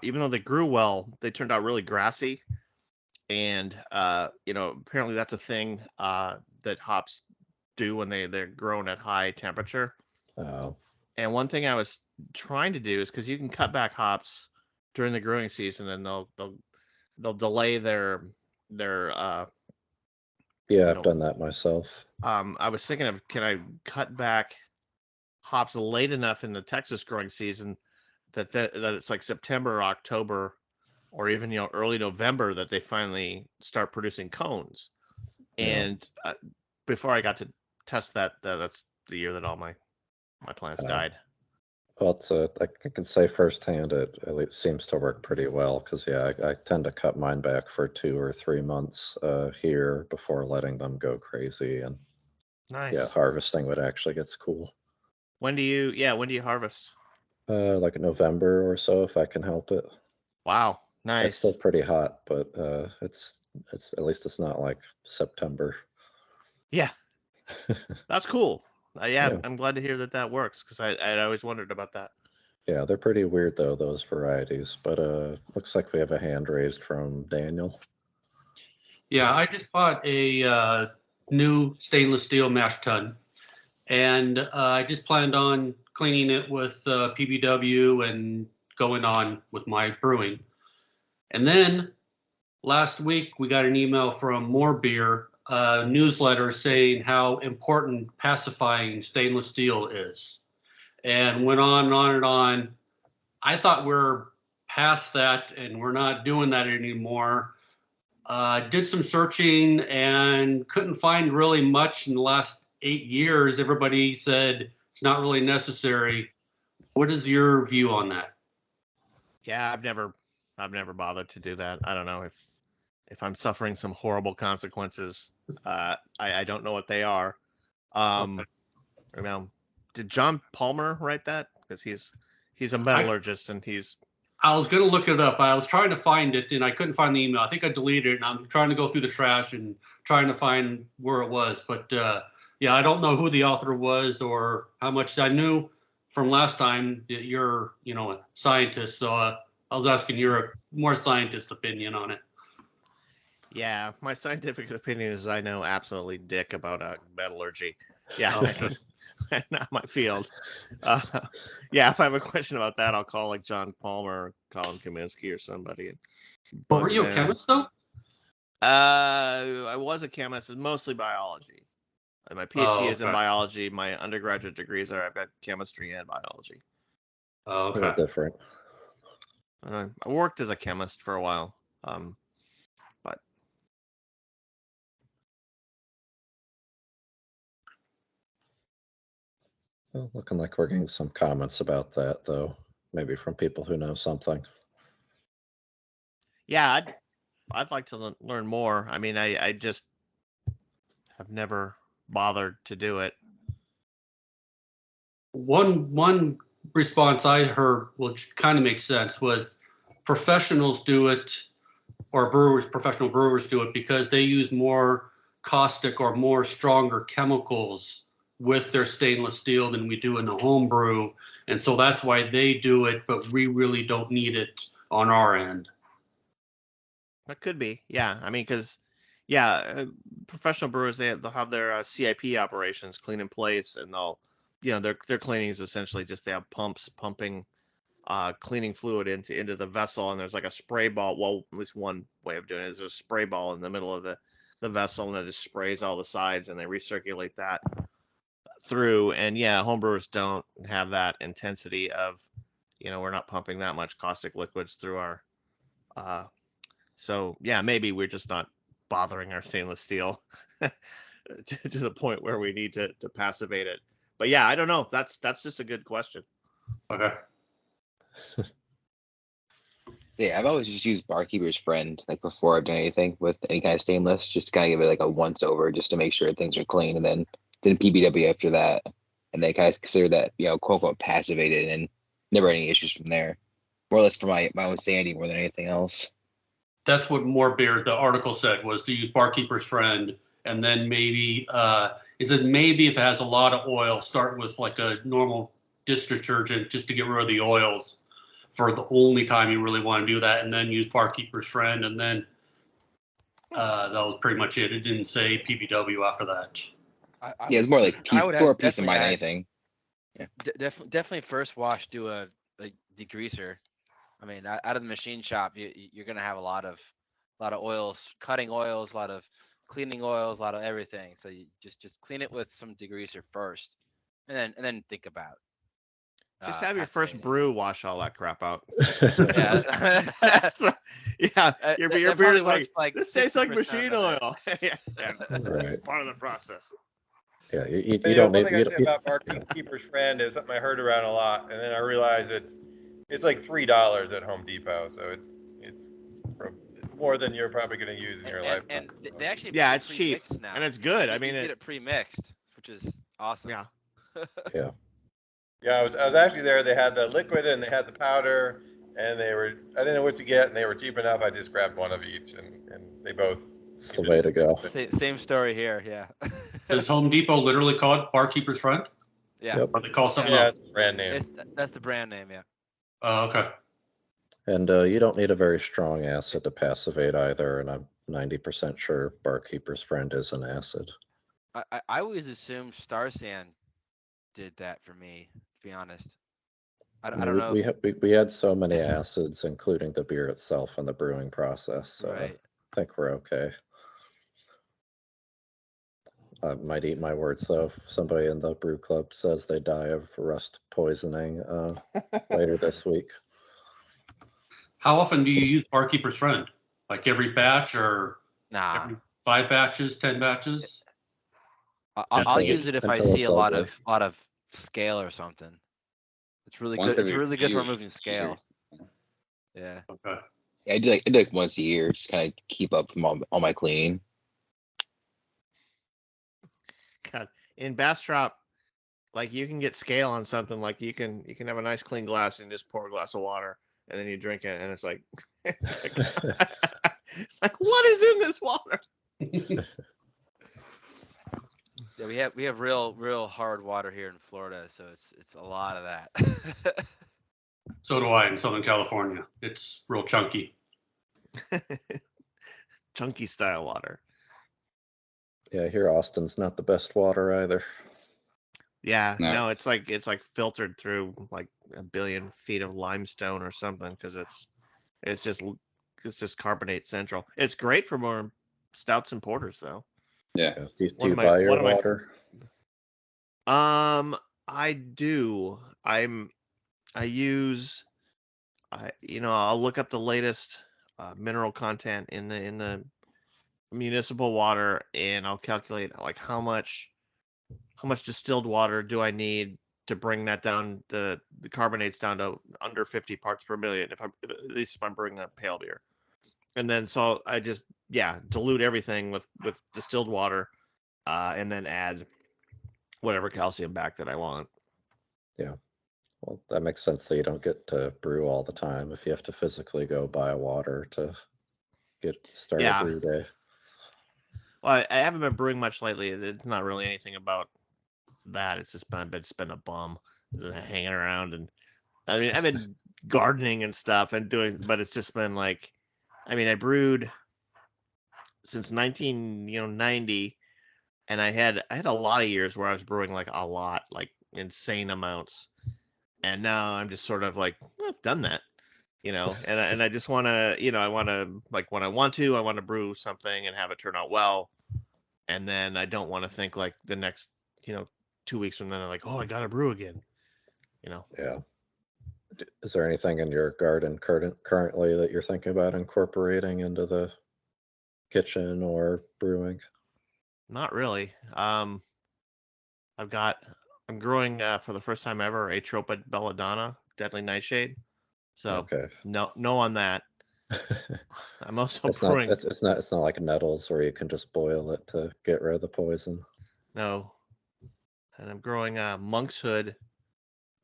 D: even though they grew well, they turned out really grassy. And apparently that's a thing that hops do when they're grown at high temperature.
A: Oh.
D: And one thing I was trying to do is, because you can cut back hops during the growing season, and they'll delay their
A: I've done that myself.
D: I was thinking of, can I cut back hops late enough in the Texas growing season that it's like September or October or even early November that they finally start producing cones. And before I got to test that, that's the year that all my plants died.
A: Well, I can say firsthand it at least seems to work pretty well, because I tend to cut mine back for 2 or 3 months here before letting them go crazy, and
D: nice.
A: Harvesting when it actually gets cool.
D: When do you harvest?
A: Like November or so, if I can help it.
D: Wow, nice.
A: It's still pretty hot, but it's at least it's not like September.
D: Yeah, that's cool. I'm glad to hear that works, because I'd always wondered about that.
A: Yeah, they're pretty weird though, those varieties. But looks like we have a hand raised from Daniel.
G: Yeah, I just bought a new stainless steel mash tun, and I just planned on cleaning it with PBW and going on with my brewing. And then last week we got an email from More Beer, a newsletter saying how important pacifying stainless steel is, and went on and on and on. I thought we're past that and we're not doing that anymore. Did some searching and couldn't find really much in the last 8 years. Everybody said it's not really necessary. What is your view on that?
D: Yeah, I've never bothered to do that. I don't know if I'm suffering some horrible consequences. I don't know what they are. Did John Palmer write that? Because he's a metallurgist and he's.
G: I was going to look it up. I was trying to find it and I couldn't find the email. I think I deleted it, and I'm trying to go through the trash and trying to find where it was. But I don't know who the author was or how much. I knew from last time that you're, a scientist. So I was asking your more scientist opinion on it.
D: Yeah, my scientific opinion is I know absolutely dick about metallurgy. Yeah,
G: Okay.
D: not my field. Yeah, if I have a question about that, I'll call like John Palmer, or Colin Kaminsky, or somebody. And
G: Were you a chemist though?
D: I was a chemist, mostly biology. My PhD is in
G: okay.
D: biology. My undergraduate degrees I've got chemistry and biology.
G: Oh,
A: A little
G: okay.
A: different.
D: I worked as a chemist for a while, but
A: Well, looking like we're getting some comments about that, though. Maybe from people who know something.
D: yeah, I'd like to learn more. I mean, I just have never bothered to do it.
G: One response I heard, which kind of makes sense, was professionals do it, or professional brewers do it because they use more caustic or more stronger chemicals with their stainless steel than we do in the homebrew, and so that's why they do it, but we really don't need it on our end.
D: That could be, yeah. I mean, because professional brewers they'll have their CIP operations, clean in place, and they'll, their cleaning is essentially just they have pumps pumping cleaning fluid into the vessel, and there's like a spray ball. Well, at least one way of doing it is there's a spray ball in the middle of the vessel, and it just sprays all the sides, and they recirculate that through. And yeah, homebrewers don't have that intensity of, we're not pumping that much caustic liquids through our. So yeah, maybe we're just not bothering our stainless steel to the point where we need to passivate it. But yeah, I don't know. That's just a good question.
G: Okay.
C: Yeah, I've always just used Barkeeper's Friend like before I've done anything with any kind of stainless, just to kind of give it like a once over, just to make sure things are clean, and then PBW after that, and then kind of consider that quote unquote passivated, and never any issues from there. More or less for my own sanity more than anything else.
G: That's what the article said, was to use Barkeeper's Friend, and then maybe if it has a lot of oil, start with like a normal dish detergent just to get rid of the oils for the only time you really want to do that, and then use Barkeeper's Friend, and then that was pretty much it. It didn't say PBW after that.
C: Yeah, it's more like
E: I would
C: for peace of
E: definitely
C: mind than
E: add-
C: anything. Yeah.
E: Definitely first wash, do a degreaser. I mean, out of the machine shop, you're gonna have a lot of oils, cutting oils, a lot of cleaning oils, a lot of everything. So you just clean it with some degreaser first, and then think about.
D: Just have your first
E: passivating.
D: brew wash all that crap out.
E: Yeah.
D: Yeah, your
E: That
D: beer
E: probably
D: is
E: works
D: like, this tastes like
E: 60%
D: machine
E: of it.
D: oil. Yeah,
A: Right.
D: it's part of the process.
A: Yeah, you
F: But,
A: don't
F: one
A: need.
F: thing
A: You
F: I say
A: don't,
F: about Barkeeper's Friend is something I heard around a lot, and then I realized it's like $3 at Home Depot, so it's more than you're probably going to use in your lifetime.
E: And they actually
D: Yeah,
E: make it
D: it's cheap
E: pre-mixed now.
D: and it's good. I
E: You
D: mean,
E: get it pre-mixed, which is awesome.
D: yeah.
A: yeah.
F: Yeah, I was actually there. They had the liquid and they had the powder, and I didn't know what to get, and they were cheap enough. I just grabbed one of each, and they both.
A: It's the way to go.
E: Same story here. Yeah.
G: Does Home Depot literally call it Barkeeper's Friend?
E: Yeah.
A: Yep.
G: Or they call something
F: Yeah,
G: else?
F: it's the brand name.
E: That's the brand name. Yeah.
G: Oh, okay.
A: And you don't need a very strong acid to passivate either. And I'm 90% sure Barkeeper's Friend is an acid.
E: I always assumed Star Sand did that for me. To be honest, I don't know.
A: We had so many acids, including the beer itself, in the brewing process. So
E: Right.
A: I think we're okay. I might eat my words though. If somebody in the brew club says they die of rust poisoning later this week.
G: How often do you use Barkeeper's Friend? Like every batch, or
E: Nah.
G: every 5 batches, 10 batches?
E: I'll use it if I
A: until
E: see
A: it's
E: a lot
A: ugly.
E: of scale or something. It's really
C: Once
E: good. It's
C: every
E: really good for
C: few
E: removing scale.
C: years.
E: Yeah.
G: Okay.
C: Yeah, I do like once a year, just kind of keep up from all my cleaning.
D: God, in Bastrop, like you can get scale on something. Like you can have a nice clean glass and just pour a glass of water and then you drink it, and it's like, it's like what is in this water?
E: Yeah, we have real hard water here in Florida, so it's a lot of that.
G: So do I in Southern California. It's real chunky.
D: Chunky style water.
A: Yeah, here Austin's not the best water either.
D: Yeah,
C: No.
D: no, it's like filtered through like a billion feet of limestone or something because it's just carbonate central. It's great for more stouts and porters though.
C: Yeah.
A: Do
D: One
A: you
D: of my-
A: buy your
D: one of my-
A: water?
D: I do. I use I'll look up the latest mineral content in the municipal water and I'll calculate like how much distilled water do I need to bring that down the carbonates down to under 50 parts per million at least if I'm bringing a pale beer. And then so I just dilute everything with distilled water and then add whatever calcium back that I want.
A: Yeah. Well, that makes sense. So you don't get to brew all the time if you have to physically go buy water to start
D: Yeah.
A: a brew day.
D: Well, I haven't been brewing much lately. It's not really anything about that. It's just been a bum hanging around, and I mean I've been gardening and stuff and but it's just been like, I mean I brewed since 1990, and I had a lot of years where I was brewing like a lot, like insane amounts, and now I'm just sort of like, well, I've done that, and I just want to, I want to, like, when I want to brew something and have it turn out well, and then I don't want to think like the next 2 weeks from then I'm like, oh, I gotta brew again.
A: Yeah. Is there anything in your garden currently that you're thinking about incorporating into the kitchen or brewing?
D: Not really. I'm growing for the first time ever a Tropa belladonna, deadly nightshade. So
A: Okay.
D: no on that. I'm also
A: It's
D: brewing.
A: It's not like nettles where you can just boil it to get rid of the poison.
D: No. And I'm growing monk's hood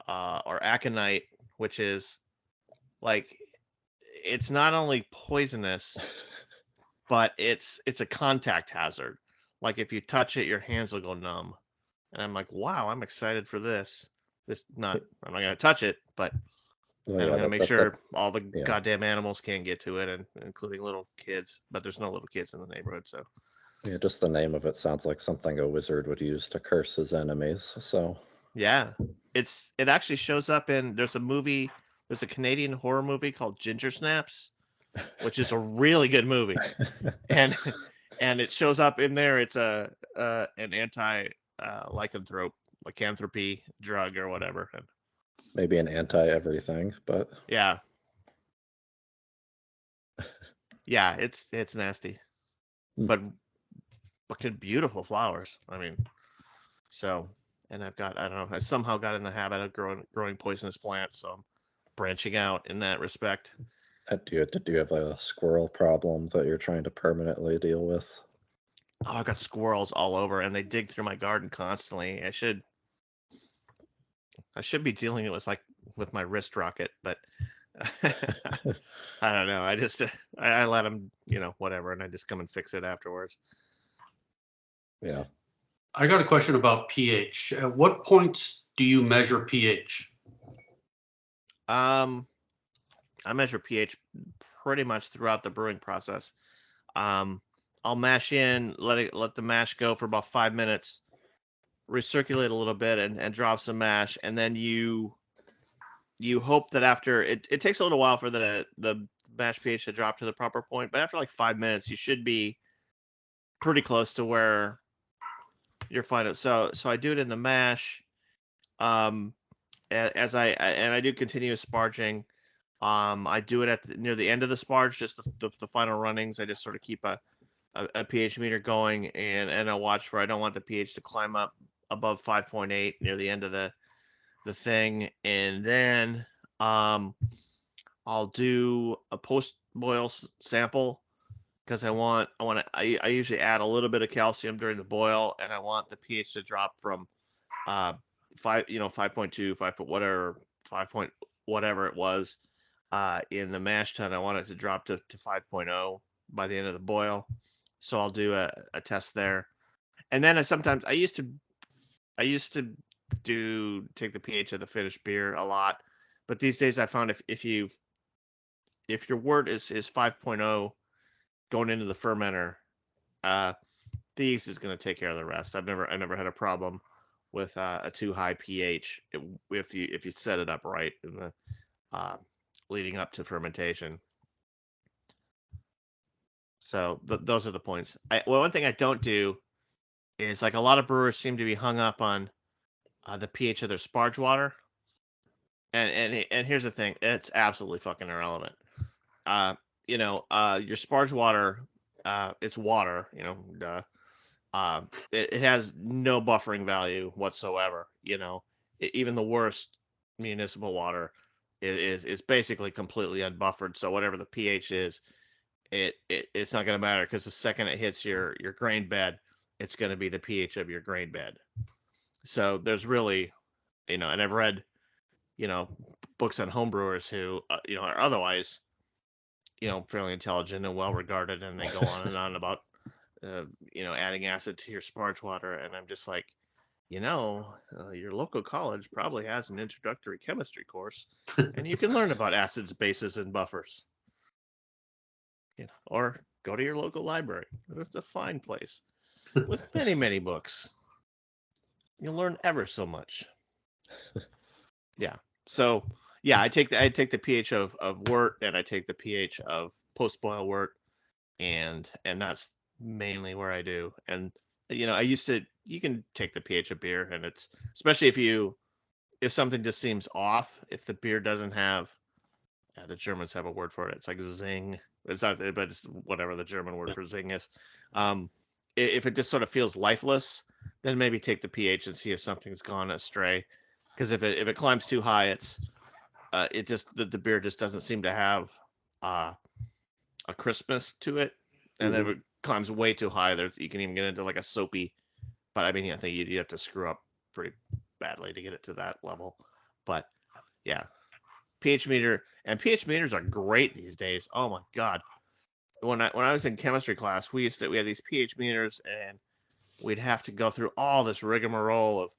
D: or aconite, which is like, it's not only poisonous, but it's a contact hazard. Like if you touch it, your hands will go numb. And I'm like, wow, I'm excited for this. I'm not gonna touch it, but
A: Well,
D: I'm
A: yeah,
D: gonna make sure all the
A: yeah.
D: goddamn animals can't get to it, and including little kids. But there's no little kids in the neighborhood, so
A: Yeah, just the name of it sounds like something a wizard would use to curse his enemies. So
D: yeah, it actually shows up in there's a Canadian horror movie called Ginger Snaps, which is a really good movie, and it shows up in there. It's an anti lycanthropy drug or whatever. And
A: maybe an anti-everything, but
D: yeah, it's nasty, but fucking beautiful flowers. I mean, so, and I don't know, I somehow got in the habit of growing poisonous plants, so I'm branching out in that respect.
A: do you have a squirrel problem that you're trying to permanently deal with?
D: Oh, I've got squirrels all over, and they dig through my garden constantly. I should be dealing it with my wrist rocket, but I don't know. I just I let them, whatever, and I just come and fix it afterwards.
A: Yeah.
G: I got a question about pH. At what points do you measure pH?
D: I measure pH pretty much throughout the brewing process. I'll mash in, let the mash go for about 5 minutes, recirculate a little bit, and drop some mash, and then you hope that after it takes a little while for the mash pH to drop to the proper point, but after like 5 minutes, you should be pretty close to where you're fine. So I do it in the mash, as I do continuous sparging. I do it near the end of the sparge, just the final runnings. I just sort of keep a pH meter going, and I watch for, I don't want the pH to climb up above 5.8 near the end of the thing, and then I'll do a post boil sample because I usually add a little bit of calcium during the boil, and I want the pH to drop from 5.2, 5 whatever, 5 point whatever it was in the mash tun. I want it to drop to 5.0 by the end of the boil. So I'll do a test there. And then I used to take the pH of the finished beer a lot, but these days I found if your wort is 5.0 going into the fermenter, the yeast is going to take care of the rest. I never had a problem with a too high pH if you set it up right in the leading up to fermentation. So those are the points. Well, one thing I don't do is, like, a lot of brewers seem to be hung up on the pH of their sparge water, and here's the thing: it's absolutely fucking irrelevant. Your sparge water, it's water, duh. It has no buffering value whatsoever. Even the worst municipal water is basically completely unbuffered. So whatever the pH is, it's not going to matter, because the second it hits your grain bed, it's going to be the pH of your grain bed. So there's really, and I've read, books on homebrewers who, are otherwise, fairly intelligent and well regarded, and they go on and on about, adding acid to your sparge water, and I'm just like, your local college probably has an introductory chemistry course, and you can learn about acids, bases, and buffers. Or go to your local library. It's a fine place with many, many books. You'll learn ever so much. Yeah. So yeah, I take the pH of wort, and I take the pH of post boil wort, and that's mainly where I do. And you can take the pH of beer, and it's, especially if something just seems off, if the beer doesn't have, the Germans have a word for it. It's like zing. It's not, but it's whatever the German word for zing is. If it just sort of feels lifeless, then maybe take the pH and see if something's gone astray. Because if it climbs too high, the beer just doesn't seem to have a crispness to it. And then if it climbs way too high, you can even get into like a soapy. But I mean, I think you have to screw up pretty badly to get it to that level. But yeah, pH meter, and pH meters are great these days. Oh my god! When I was in chemistry class, we had these pH meters, and we'd have to go through all this rigmarole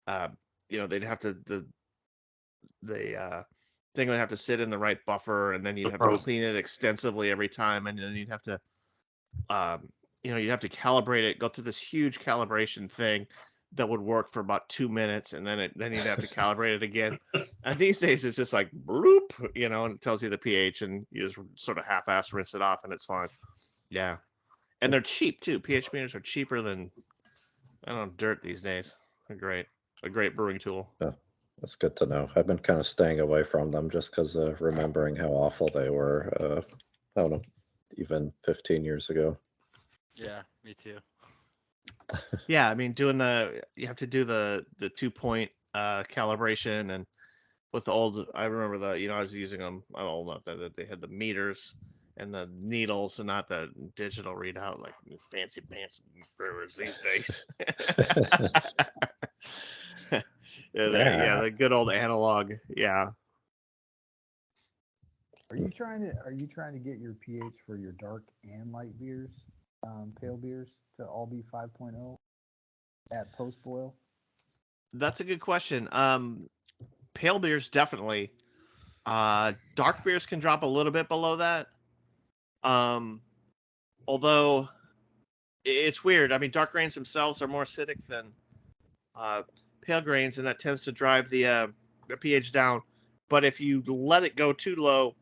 D: of, they'd have to the thing would have to sit in the right buffer, and then you'd have to clean it extensively every time, and then you'd have to, you'd have to calibrate it, go through this huge calibration thing that would work for about 2 minutes, and then you'd have to calibrate it again. And these days it's just like bloop, and it tells you the pH, and you just sort of half-ass rinse it off, and it's fine. Yeah, and they're cheap too. pH meters are cheaper than, I don't know, dirt these days. They're a great brewing tool.
A: Yeah, that's good to know. I've been kind of staying away from them just because remembering how awful they were. I don't know, even 15 years ago.
E: Yeah, me too.
D: Yeah, I mean, you have to do the 2-point calibration, and with the old, I remember I was using them. I'm old enough that they had the meters and the needles, and not the digital readout like fancy pants brewers these days. The good old analog. Yeah.
H: Are you trying to get your pH for your dark and light beers, pale beers, to all be 5.0 at post boil?
D: That's a good question. Pale beers definitely. Dark beers can drop a little bit below that. Although it's weird. I mean, dark grains themselves are more acidic than pale grains, and that tends to drive the pH down. But if you let it go too low,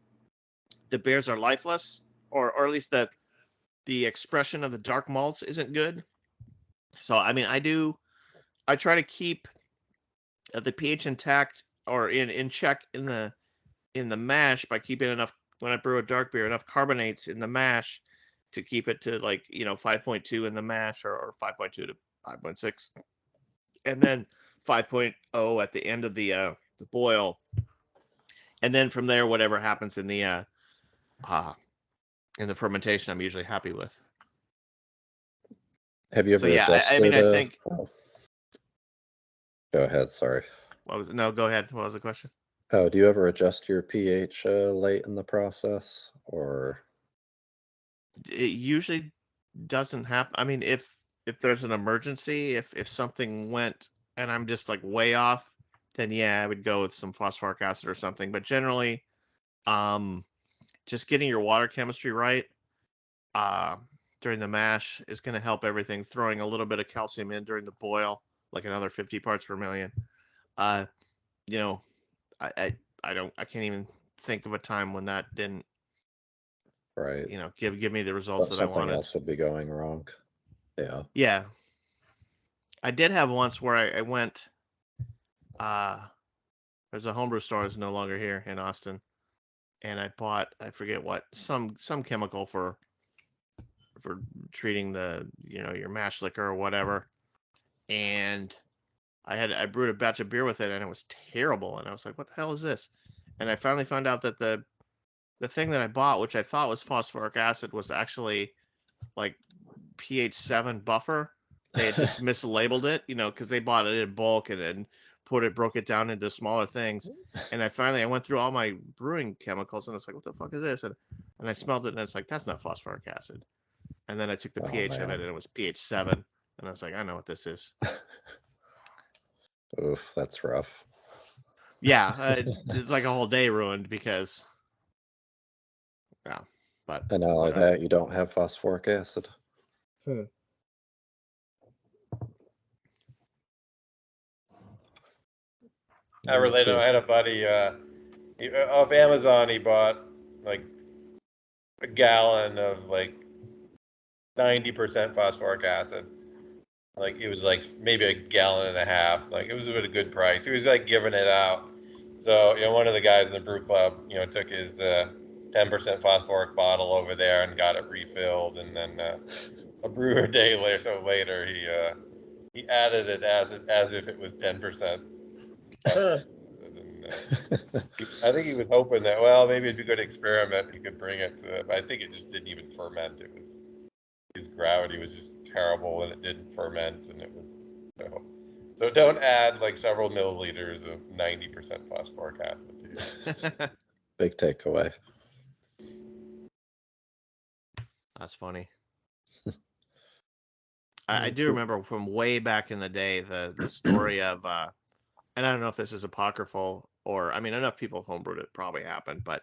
D: the beers are lifeless, or at least the expression of the dark malts isn't good. So I mean, I try to keep the pH intact, or in check in the mash, by keeping enough, when I brew a dark beer, enough carbonates in the mash to keep it to 5.2 in the mash, or 5.2 to 5.6, and then 5.0 at the end of the boil, and then from there, whatever happens in the fermentation, I'm usually happy with.
A: Have you ever adjusted?
D: I mean, I think.
A: Go ahead. Sorry.
D: No, go ahead. What was the question?
A: Oh, do you ever adjust your pH late in the process, or?
D: It usually doesn't happen. I mean, if there's an emergency, if something went and I'm just like way off, then yeah, I would go with some phosphoric acid or something. But generally, just getting your water chemistry right during the mash is going to help everything. Throwing a little bit of calcium in during the boil like another 50 parts per million. You know, I can't even think of a time when that didn't,
A: Right.
D: you know, give me the results that I
A: Something
D: wanted.
A: else would be going wrong. Yeah.
D: Yeah. I did have once where I went, there's a homebrew store that's no longer here in Austin, and I bought, I forget what, some chemical for treating the, you know, your mash liquor or whatever. And I brewed a batch of beer with it, and it was terrible. And I was like, what the hell is this? And I finally found out that the thing that I bought, which I thought was phosphoric acid, was actually like pH 7 buffer. They had just mislabeled it, you know, because they bought it in bulk and then broke it down into smaller things. And I went through all my brewing chemicals, and it's like, what the fuck is this? And I smelled it, and it's like, that's not phosphoric acid. And then I took the pH of it, and it was pH 7, and I was like, I know what this is.
A: Oof, that's rough.
D: Yeah, it's like a whole day ruined because, yeah. But
A: And not only that, you don't have phosphoric acid.
F: I related. I had a buddy off Amazon. He bought like a gallon of like 90% phosphoric acid. Like it was like maybe a gallon and a half. Like it was at a good price. He was like giving it out. So one of the guys in the brew club, took his 10% phosphoric bottle over there and got it refilled, and then a brewer day later he added it as if it was 10%. I think he was hoping that, well, maybe it'd be a good experiment. He could bring it to it. I think it just didn't even ferment. It was, his gravity was just terrible, and it didn't ferment, and it was so don't add like several milliliters of 90% phosphoric acid to it.
A: Big takeaway.
D: That's funny. I do remember from way back in the day the story of, and I don't know if this is apocryphal or, I mean, enough people homebrewed it probably happened, but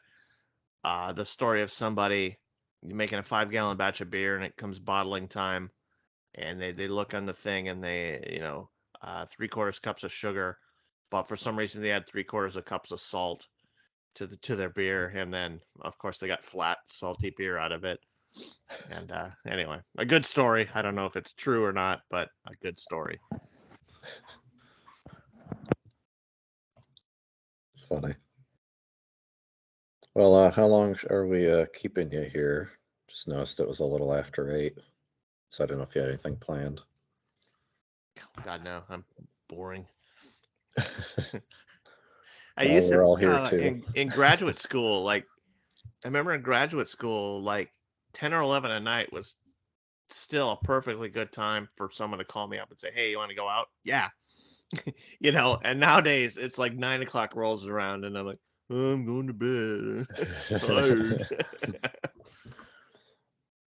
D: the story of somebody making a 5-gallon batch of beer, and it comes bottling time, and they look on the thing, and they, 3/4 cups of sugar, but for some reason they had 3/4 of cups of salt to their beer, and then of course they got flat salty beer out of it. And anyway, a good story. I don't know if it's true or not, but a good story.
A: It's funny. Well, how long are we keeping you here? Just noticed it was a little after 8, so I don't know if you had anything planned.
D: God, no, I'm boring. I
A: Well,
D: used
A: we're
D: to
A: all here too.
D: in graduate school. Like, I remember in graduate school, like 10 or 11 at night was still a perfectly good time for someone to call me up and say, "Hey, you want to go out?" Yeah, And nowadays it's like 9 o'clock rolls around, and I'm like, "Oh, I'm going to bed. Tired."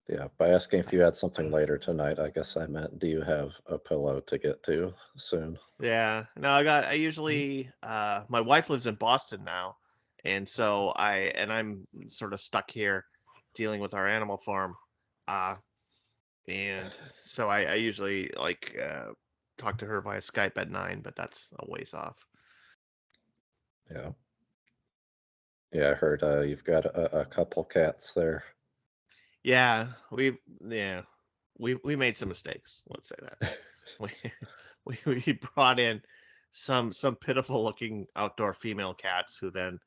A: Yeah, by asking if you had something later tonight, I guess I meant, do you have a pillow to get to soon?
D: Yeah. No, I usually my wife lives in Boston now, and so I'm sort of stuck here dealing with our animal farm. And so I usually talk to her via Skype at 9, but that's a ways off.
A: Yeah. Yeah, I heard you've got a couple cats there.
D: Yeah, we made some mistakes. Let's say that. we brought in some pitiful looking outdoor female cats who then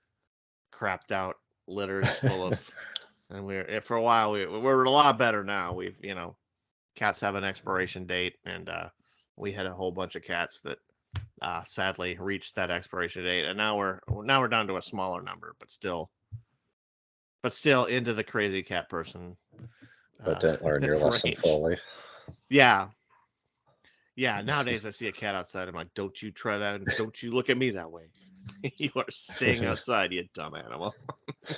D: crapped out litters full of, and for a while we're a lot better now. We've, cats have an expiration date, and we had a whole bunch of cats that sadly reached that expiration date, and now we're down to a smaller number, but still into the crazy cat person.
A: But didn't learn your lesson
D: range.
A: fully.
D: Yeah. Nowadays I see a cat outside, I'm like, don't you try that, and don't you look at me that way. You are staying outside, you dumb animal.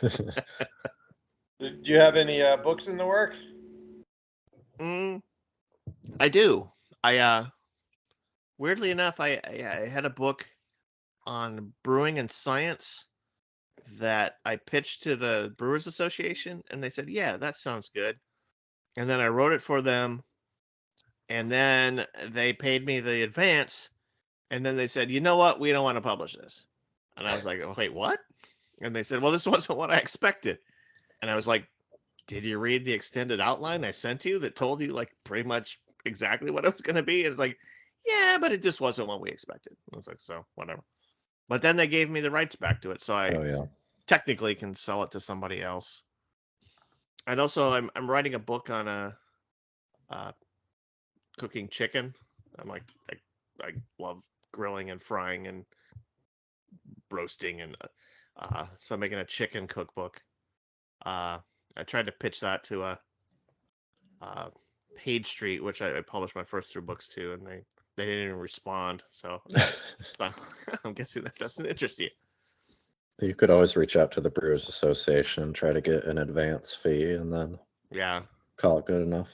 F: Do you have any books in the work?
D: I do. I weirdly enough, I had a book on brewing and science that I pitched to the Brewers Association, and they said, yeah, that sounds good. And then I wrote it for them, And then they paid me the advance, and then they said, you know what, we don't want to publish this. And I was like, oh, wait, what? And they said, well, this wasn't what I expected. And I was like, did you read the extended outline I sent you that told you like pretty much exactly what it was going to be? And it's like, yeah, but it just wasn't what we expected. I was like, so whatever. But then they gave me the rights back to it, so I
A: Oh yeah.
D: technically can sell it to somebody else. And also, I'm writing a book on cooking chicken. I'm like, I love grilling and frying and roasting, and so I'm making a chicken cookbook. I tried to pitch that to Page Street, which I published my first 2 books to, and they didn't even respond. So I'm guessing that doesn't interest you.
A: You could always reach out to the Brewers Association and try to get an advance fee, and then
D: Yeah.
A: call it good enough.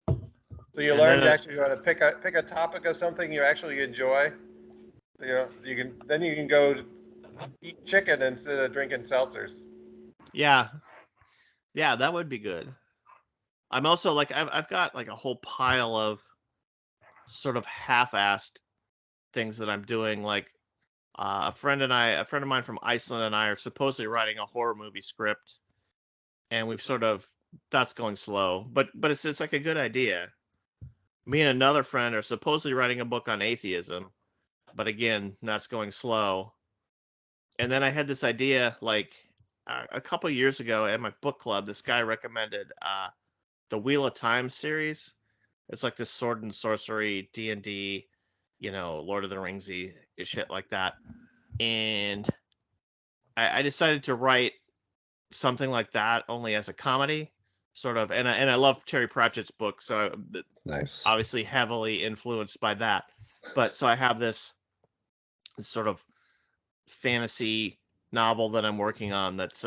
F: So you
D: And
F: learned
D: then,
F: actually how to pick a topic of something you actually enjoy. You know, you can go eat chicken instead of drinking seltzers.
D: yeah, that would be good. I'm also like, I've got like a whole pile of sort of half-assed things that I'm doing. Like a friend of mine from Iceland and I are supposedly writing a horror movie script, and that's going slow, but it's like a good idea. Me and another friend are supposedly writing a book on atheism, but again, that's going slow. And then I had this idea like a couple years ago at my book club. This guy recommended the Wheel of Time series. It's like this sword and sorcery, D&D, Lord of the Ringsy shit like that. And I decided to write something like that, only as a comedy, sort of. And I love Terry Pratchett's book, so
A: Nice.
D: obviously heavily influenced by that. But so I have this sort of fantasy novel that I'm working on that's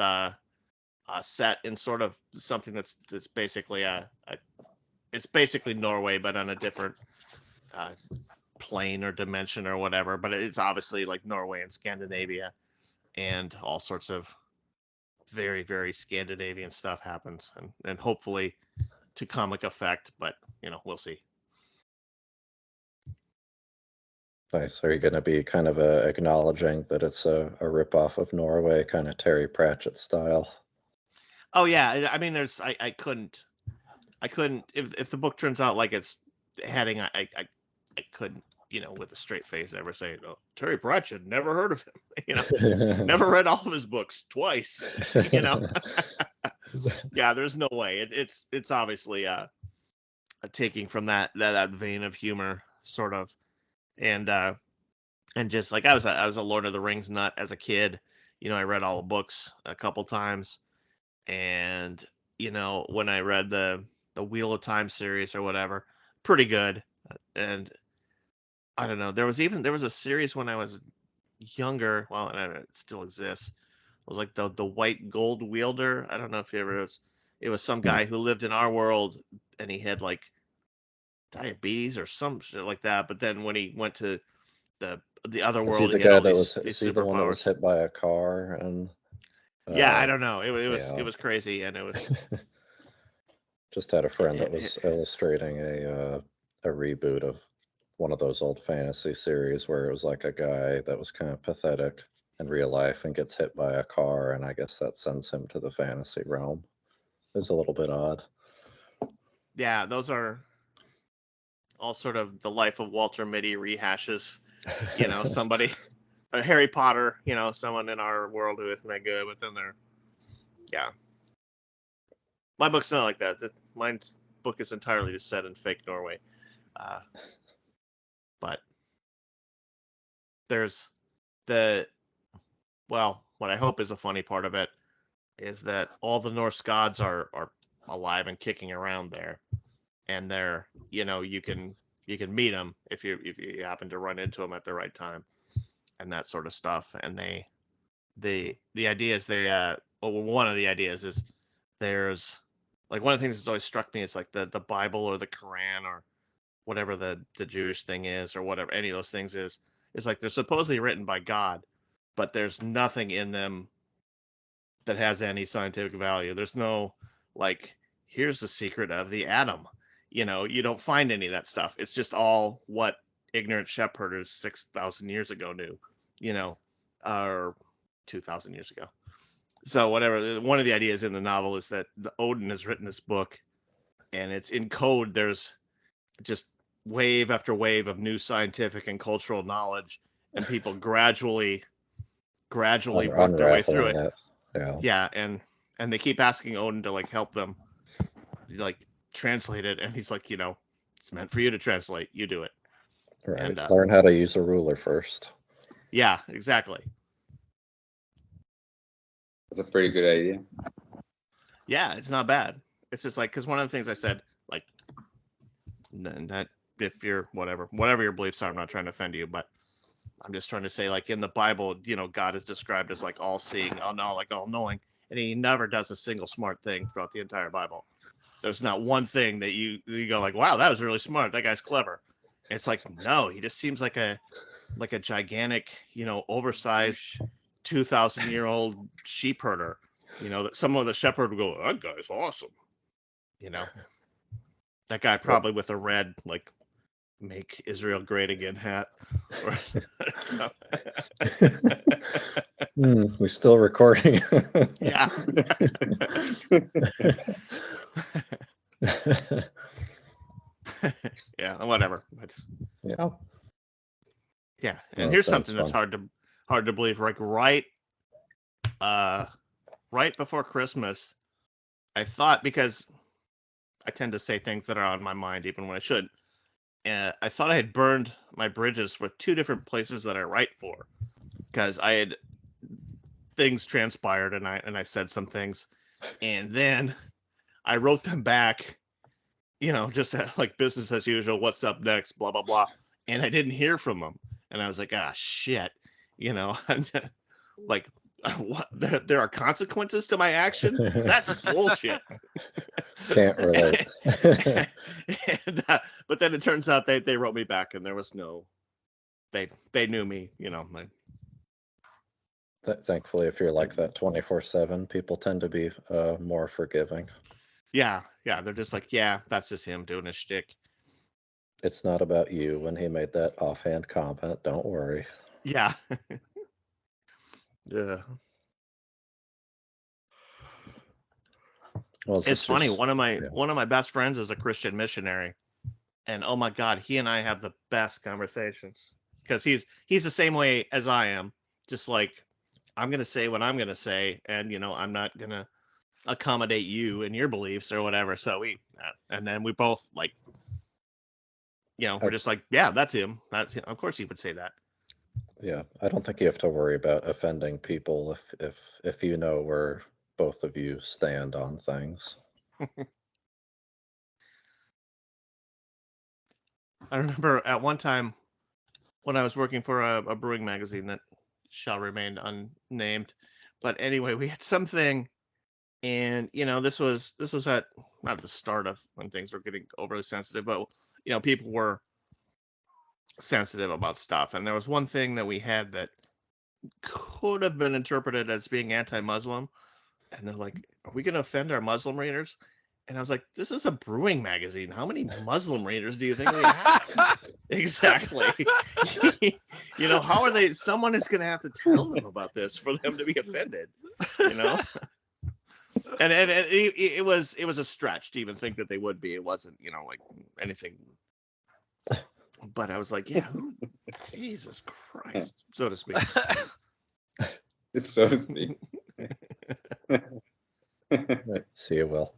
D: set in sort of something that's basically it's basically Norway, but on a different plane or dimension or whatever. But it's obviously like Norway and Scandinavia, and all sorts of very, very Scandinavian stuff happens, and hopefully to comic effect, but we'll see.
A: Nice. Are you going to be kind of acknowledging that it's a ripoff of Norway, kind of Terry Pratchett style?
D: Oh yeah, I mean, I couldn't if the book turns out like it's heading, I couldn't with a straight face ever say, oh, Terry Pratchett, never heard of him, never read all of his books twice. Yeah, there's no way. It's obviously a taking from that vein of humor, sort of. And just like I was a Lord of the Rings nut as a kid. I read all the books a couple times, and when I read the Wheel of Time series or whatever, pretty good. And I don't know, there was a series when I was younger. Well, and it still exists. It was like the White Gold Wielder. I don't know if you ever. It was some guy who lived in our world, and he had like diabetes or some shit like that. But then when he went to the other
A: Is he
D: world,
A: the
D: he had
A: guy
D: all
A: that
D: these
A: is he the one that was
D: superpowers.
A: hit by a car and
D: Yeah, I don't know. It
A: yeah.
D: was crazy, and it was
A: just had a friend that was illustrating a reboot of one of those old fantasy series where it was like a guy that was kind of pathetic in real life and gets hit by a car, and I guess that sends him to the fantasy realm. It's a little bit odd.
D: yeah, those are all sort of the life of Walter Mitty rehashes. Somebody, Harry Potter, someone in our world who isn't that good, but then yeah. My book's not like that. My book is entirely just set in fake Norway. But there's what I hope is a funny part of it is that all the Norse gods are alive and kicking around there, and they're you can meet them if you happen to run into them at the right time, and that sort of stuff. And the idea is one of the ideas is there's like one of the things that's always struck me is like the Bible or the Quran or whatever the Jewish thing is or whatever any of those things is like they're supposedly written by God, but there's nothing in them that has any scientific value. There's no like, here's the secret of the atom. you know, you don't find any of that stuff. It's just all what ignorant shepherders 6,000 years ago knew, you know, or 2,000 years ago. So whatever. One of the ideas in the novel is that Odin has written this book, and it's in code. There's just wave after wave of new scientific and cultural knowledge, and people gradually work their way through it. Yeah, and they keep asking Odin to like help them, like translate it, and he's like, you know, it's meant for you to translate. You do it.
A: Right.
D: And,
A: learn how to use a ruler first.
D: Yeah, exactly.
C: That's a pretty good idea.
D: Yeah, it's not bad. It's just like, because one of the things I said, like, that if you're whatever your beliefs are, I'm not trying to offend you, but I'm just trying to say, like, in the Bible, you know, God is described as like all seeing, all knowing, and he never does a single smart thing throughout the entire Bible. There's not one thing that you go like, wow, that was really smart. That guy's clever. It's like, no, he just seems like a gigantic, you know, oversized 2,000-year-old sheep herder. You know, that some of the shepherd would go, that guy's awesome. You know, that guy probably with a red, like, Make Israel Great Again hat.
A: We still recording.
D: Yeah. Yeah, whatever.
A: Yeah.
D: Yeah, and here's something that's hard to believe. Like right before Christmas, I thought, because I tend to say things that are on my mind even when I shouldn't. I thought I had burned my bridges with 2 different places that I write for, because I had things transpired and I said some things, and then I wrote them back, you know, just like business as usual. What's up next? Blah blah blah, and I didn't hear from them, and I was like, ah, shit, you know, like. What, there are consequences to my action? That's bullshit.
A: Can't relate.
D: And, but then it turns out they wrote me back, and there was no, they knew me, you know.
A: Thankfully, if you're like that 24/7, people tend to be more forgiving.
D: Yeah, they're just like, yeah, that's just him doing his shtick.
A: It's not about you when he made that offhand comment. Don't worry.
D: Yeah. Yeah. Well, it's funny. One of my best friends is a Christian missionary, and oh my God, he and I have the best conversations, because he's the same way as I am. Just like, I'm gonna say what I'm gonna say, and you know, I'm not gonna accommodate you and your beliefs or whatever. So and then we both, like, you know, we're just like, yeah, that's him. That's him. Of course he would say that.
A: Yeah, I don't think you have to worry about offending people if you know where both of you stand on things.
D: I remember at one time when I was working for a brewing magazine that shall remain unnamed, but anyway, we had something, and you know, this was at not the start of when things were getting overly sensitive, but you know, people were sensitive about stuff, and there was one thing that we had that could have been interpreted as being anti-Muslim, and they're like, are we going to offend our Muslim readers? And I was like, this is a brewing magazine. How many Muslim readers do you think we have? Exactly. You know, how are they? Someone is going to have to tell them about this for them to be offended, you know? And it was a stretch to even think that they would be. It wasn't, you know, like anything. But I was like, yeah, Jesus Christ, so to speak.
C: It's so to speak.
A: Right. See you, Will.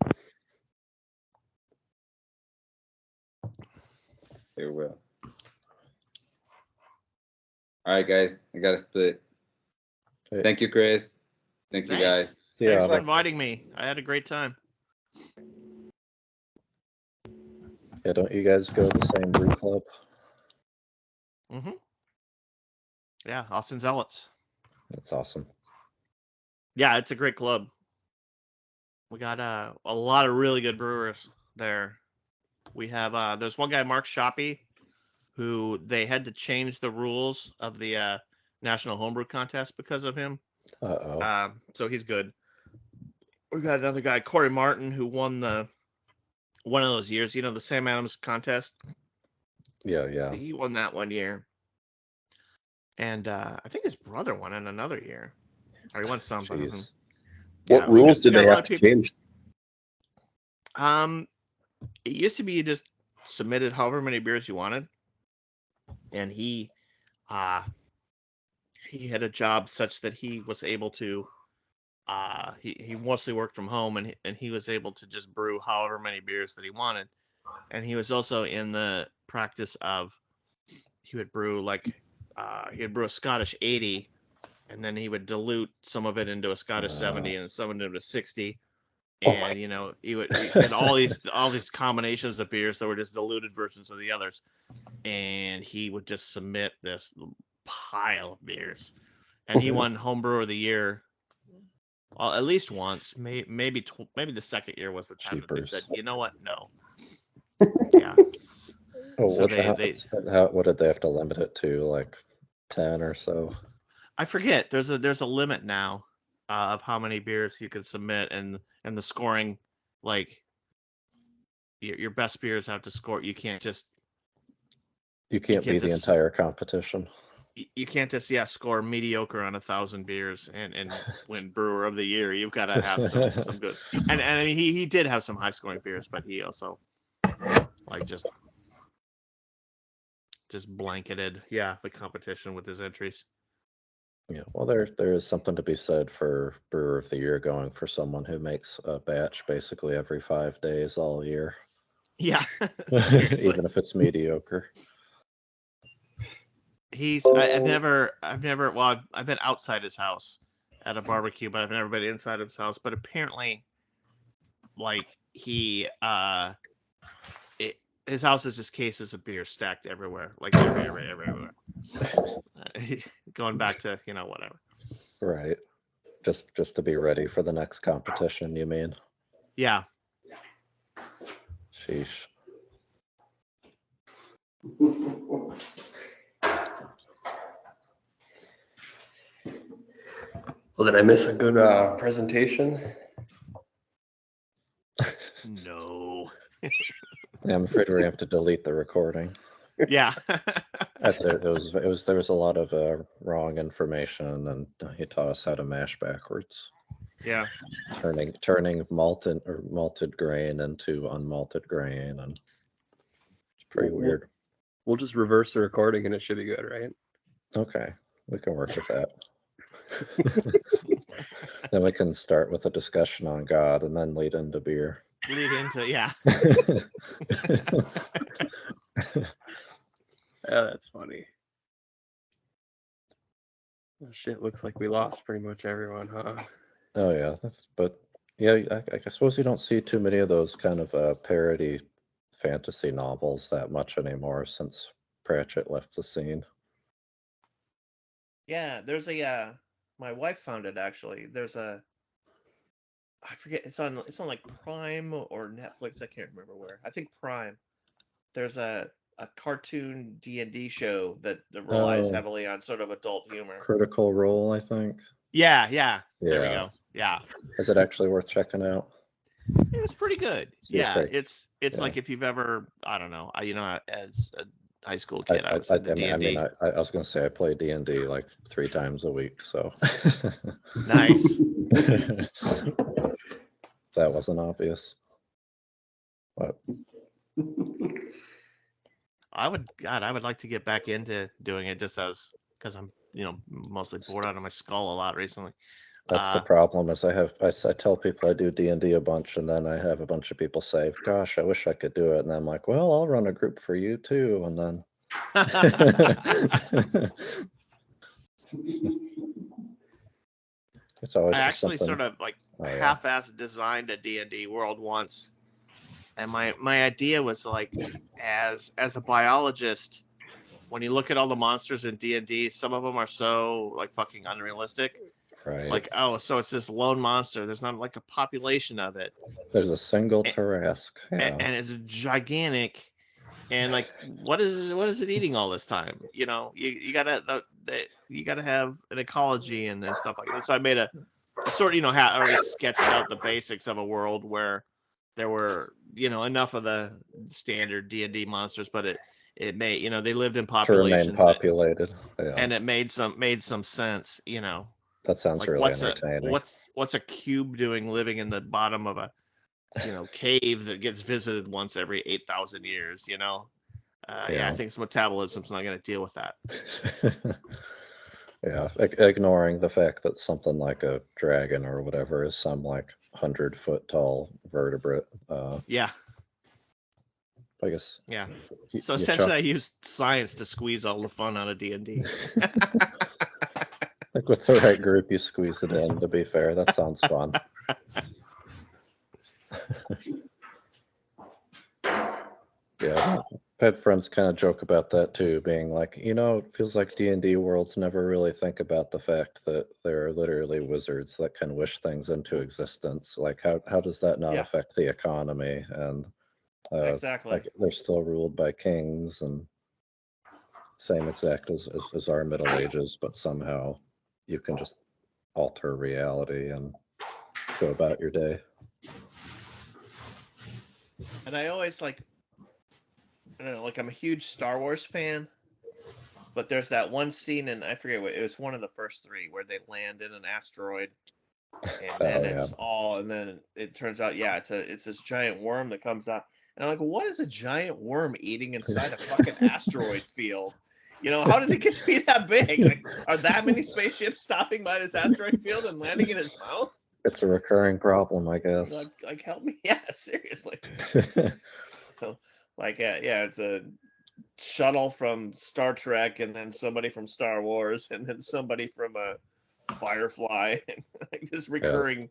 C: It will. All right, guys, I got to split.
A: Hey.
C: Thank you, Chris. Thank you, guys.
D: Thanks for inviting me. I had a great time.
A: Yeah, don't you guys go to the same brew club?
D: Mm-hmm. Yeah, Austin Zealots.
A: That's awesome.
D: Yeah, it's a great club. We got a lot of really good brewers there. We have there's one guy, Mark Shoppy, who they had to change the rules of the National Homebrew Contest because of him. So he's good. We got another guy, Corey Martin, who won the one of those years, the Sam Adams contest.
A: Yeah,
D: So
A: yeah.
D: he won that one year, and I think his brother won it another year, or he won some. But
A: Jeez.
I: What rules did they have to change?
D: It used to be you just submitted however many beers you wanted, and he had a job such that he was able to. He mostly worked from home, and he was able to just brew however many beers that he wanted, and he was also in the practice of he would brew he'd brew a Scottish 80, and then he would dilute some of it into a Scottish 70 and some of it into 60. And he had all these combinations of beers that were just diluted versions of the others, and he would just submit this pile of beers, and he won Homebrew of the Year. Well, at least once, maybe the second year was the time that they said, you know what, no, yeah.
A: Oh,
D: So
A: what did they have to limit it to? Like 10 or so?
D: I forget. There's a limit now of how many beers you can submit, and the scoring, like your best beers have to score. You can't
A: be the entire competition.
D: You can't just score mediocre on 1,000 beers and win Brewer of the Year. You've got to have some good. And I mean, he did have some high scoring beers, but he also just blanketed the competition with his entries.
A: Yeah, well, there is something to be said for Brewer of the Year going for someone who makes a batch basically every 5 days all year.
D: Yeah,
A: even if it's mediocre.
D: I've never. Well, I've been outside his house at a barbecue, but I've never been inside of his house. But apparently, his house is just cases of beer stacked everywhere, everywhere. Going back to whatever.
A: Right. Just to be ready for the next competition, you mean?
D: Yeah.
A: Sheesh.
I: Well, did I miss a good presentation?
D: No.
A: Yeah, I'm afraid we have to delete the recording.
D: Yeah.
A: There was a lot of wrong information, and he taught us how to mash backwards.
D: Yeah.
A: Turning malted grain into unmalted grain, and it's pretty weird.
I: We'll just reverse the recording and it should be good, right?
A: Okay, we can work with that. Then we can start with a discussion on God and then lead into beer.
D: Yeah,
I: that's funny. Oh, shit, looks like we lost pretty much everyone, huh?
A: Oh yeah, but yeah, I suppose you don't see too many of those kind of parody fantasy novels that much anymore since Pratchett left the scene.
D: Yeah, there's my wife found it actually. There's I forget, it's on like Prime or Netflix. I can't remember where. I think Prime. There's a cartoon D&D show that relies heavily on sort of adult humor.
A: Critical Role, I think.
D: Yeah. There we go. Yeah.
A: Is it actually worth checking out?
D: It's pretty good. It's like if you've ever, I don't know, as a high school kid, I was into D&D.
A: I was going to say I play D&D like 3 times a week, so.
D: Nice.
A: That wasn't obvious. But
D: I would like to get back into doing it just because I'm, mostly bored out of my skull a lot recently.
A: That's the problem is I tell people I do D&D a bunch, and then I have a bunch of people say, gosh, I wish I could do it. And I'm like, well, I'll run a group for you too. And then it's always
D: I actually
A: something.
D: sort of half-ass designed a D&D world once. And my idea was like, as a biologist, when you look at all the monsters in D&D, some of them are so like fucking unrealistic.
A: Right.
D: Like, oh, so it's this lone monster. There's not like a population of it.
A: There's a single Tarrasque. Yeah.
D: And it's gigantic. And like, what is it eating all this time? You gotta have an ecology and stuff like that. So I made a sort of, I already sketched out the basics of a world where there were, you know, enough of the standard D&D monsters, but it made, you know, they lived in
A: To remain
D: populations
A: populated. Yeah,
D: and it made some sense, you know.
A: that sounds
D: Like
A: really entertaining.
D: what's a cube doing living in the bottom of a, you know, cave that gets visited once every 8,000 years, you know? Yeah, I think its metabolism's not going to deal with that.
A: Yeah, ignoring the fact that something like a dragon or whatever is some like 100-foot tall vertebrate.
D: Yeah,
A: I guess.
D: yeah.
A: y-
D: So
A: you
D: essentially,
A: chuck-
D: I used science to squeeze all the fun out of D&D.
A: like with the right group, you squeeze it in. To be fair, that sounds fun. Yeah, I've had friends kind of joke about that too, being like, you know, it feels like D&D worlds never really think about the fact that there are literally wizards that can wish things into existence. Like, how does that not
D: Yeah.
A: affect the economy? And
D: Exactly.
A: like they're still ruled by kings, and same exact as our Middle Ages, but somehow you can just alter reality and go about your day.
D: And I always like, I don't know, like I'm a huge Star Wars fan, but there's that one scene, and I forget what it was, one of the first three where they land in an asteroid, and then it's all, and then it turns out, yeah, it's this giant worm that comes out, and I'm like, what is a giant worm eating inside a fucking asteroid field? You know, how did it get to be that big? Like, are that many spaceships stopping by this asteroid field and landing in its mouth?
A: It's a recurring problem, I guess.
D: Like help me, yeah, seriously. Like, yeah, it's a shuttle from Star Trek, and then somebody from Star Wars, and then somebody from a Firefly, and like this recurring.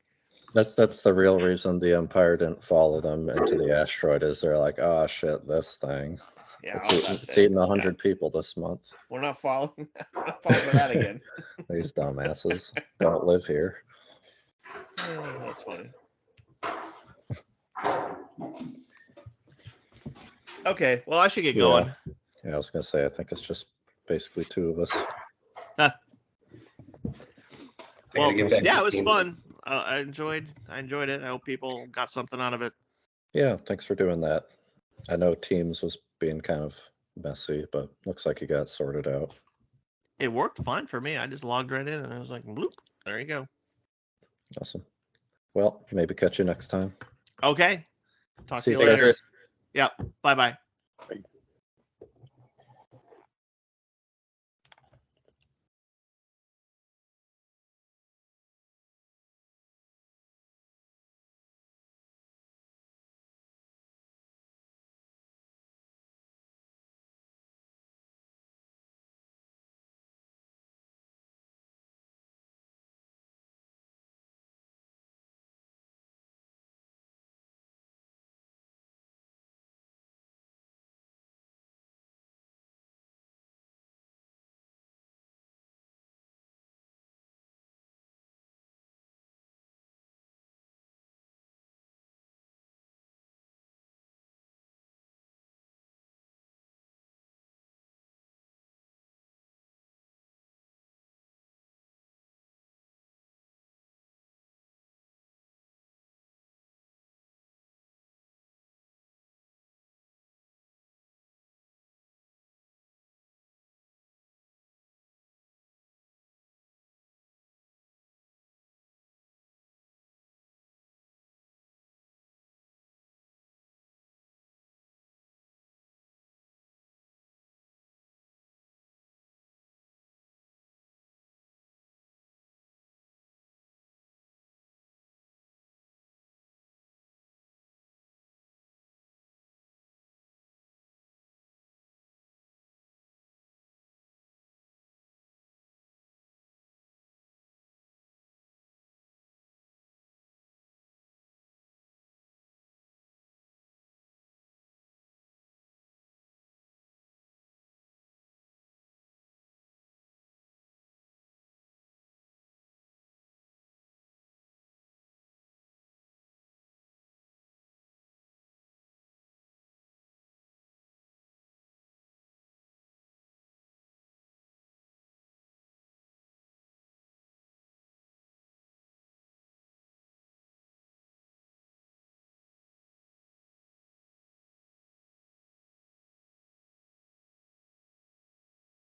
A: That's the real reason the Empire didn't follow them into the asteroid. Is they're like, oh shit, this thing.
D: Yeah,
A: It's eating 100 people this month.
D: We're not following. We're not falling for that again.
A: These dumbasses don't live here.
D: Oh, that's funny. Okay, well, I should get going.
A: Yeah, I was gonna say, I think it's just basically two of us.
D: Well, yeah, it was fun. I enjoyed it. I hope people got something out of it.
A: Yeah, thanks for doing that. I know Teams was being kind of messy, but looks like you got sorted out.
D: It worked fine for me. I just logged right in, and I was like, bloop, there you go.
A: Awesome. Well, maybe catch you next time.
D: Okay. Talk to
A: See
D: you
A: you
D: later.
A: guys.
D: Yep. Bye-bye.
F: Bye.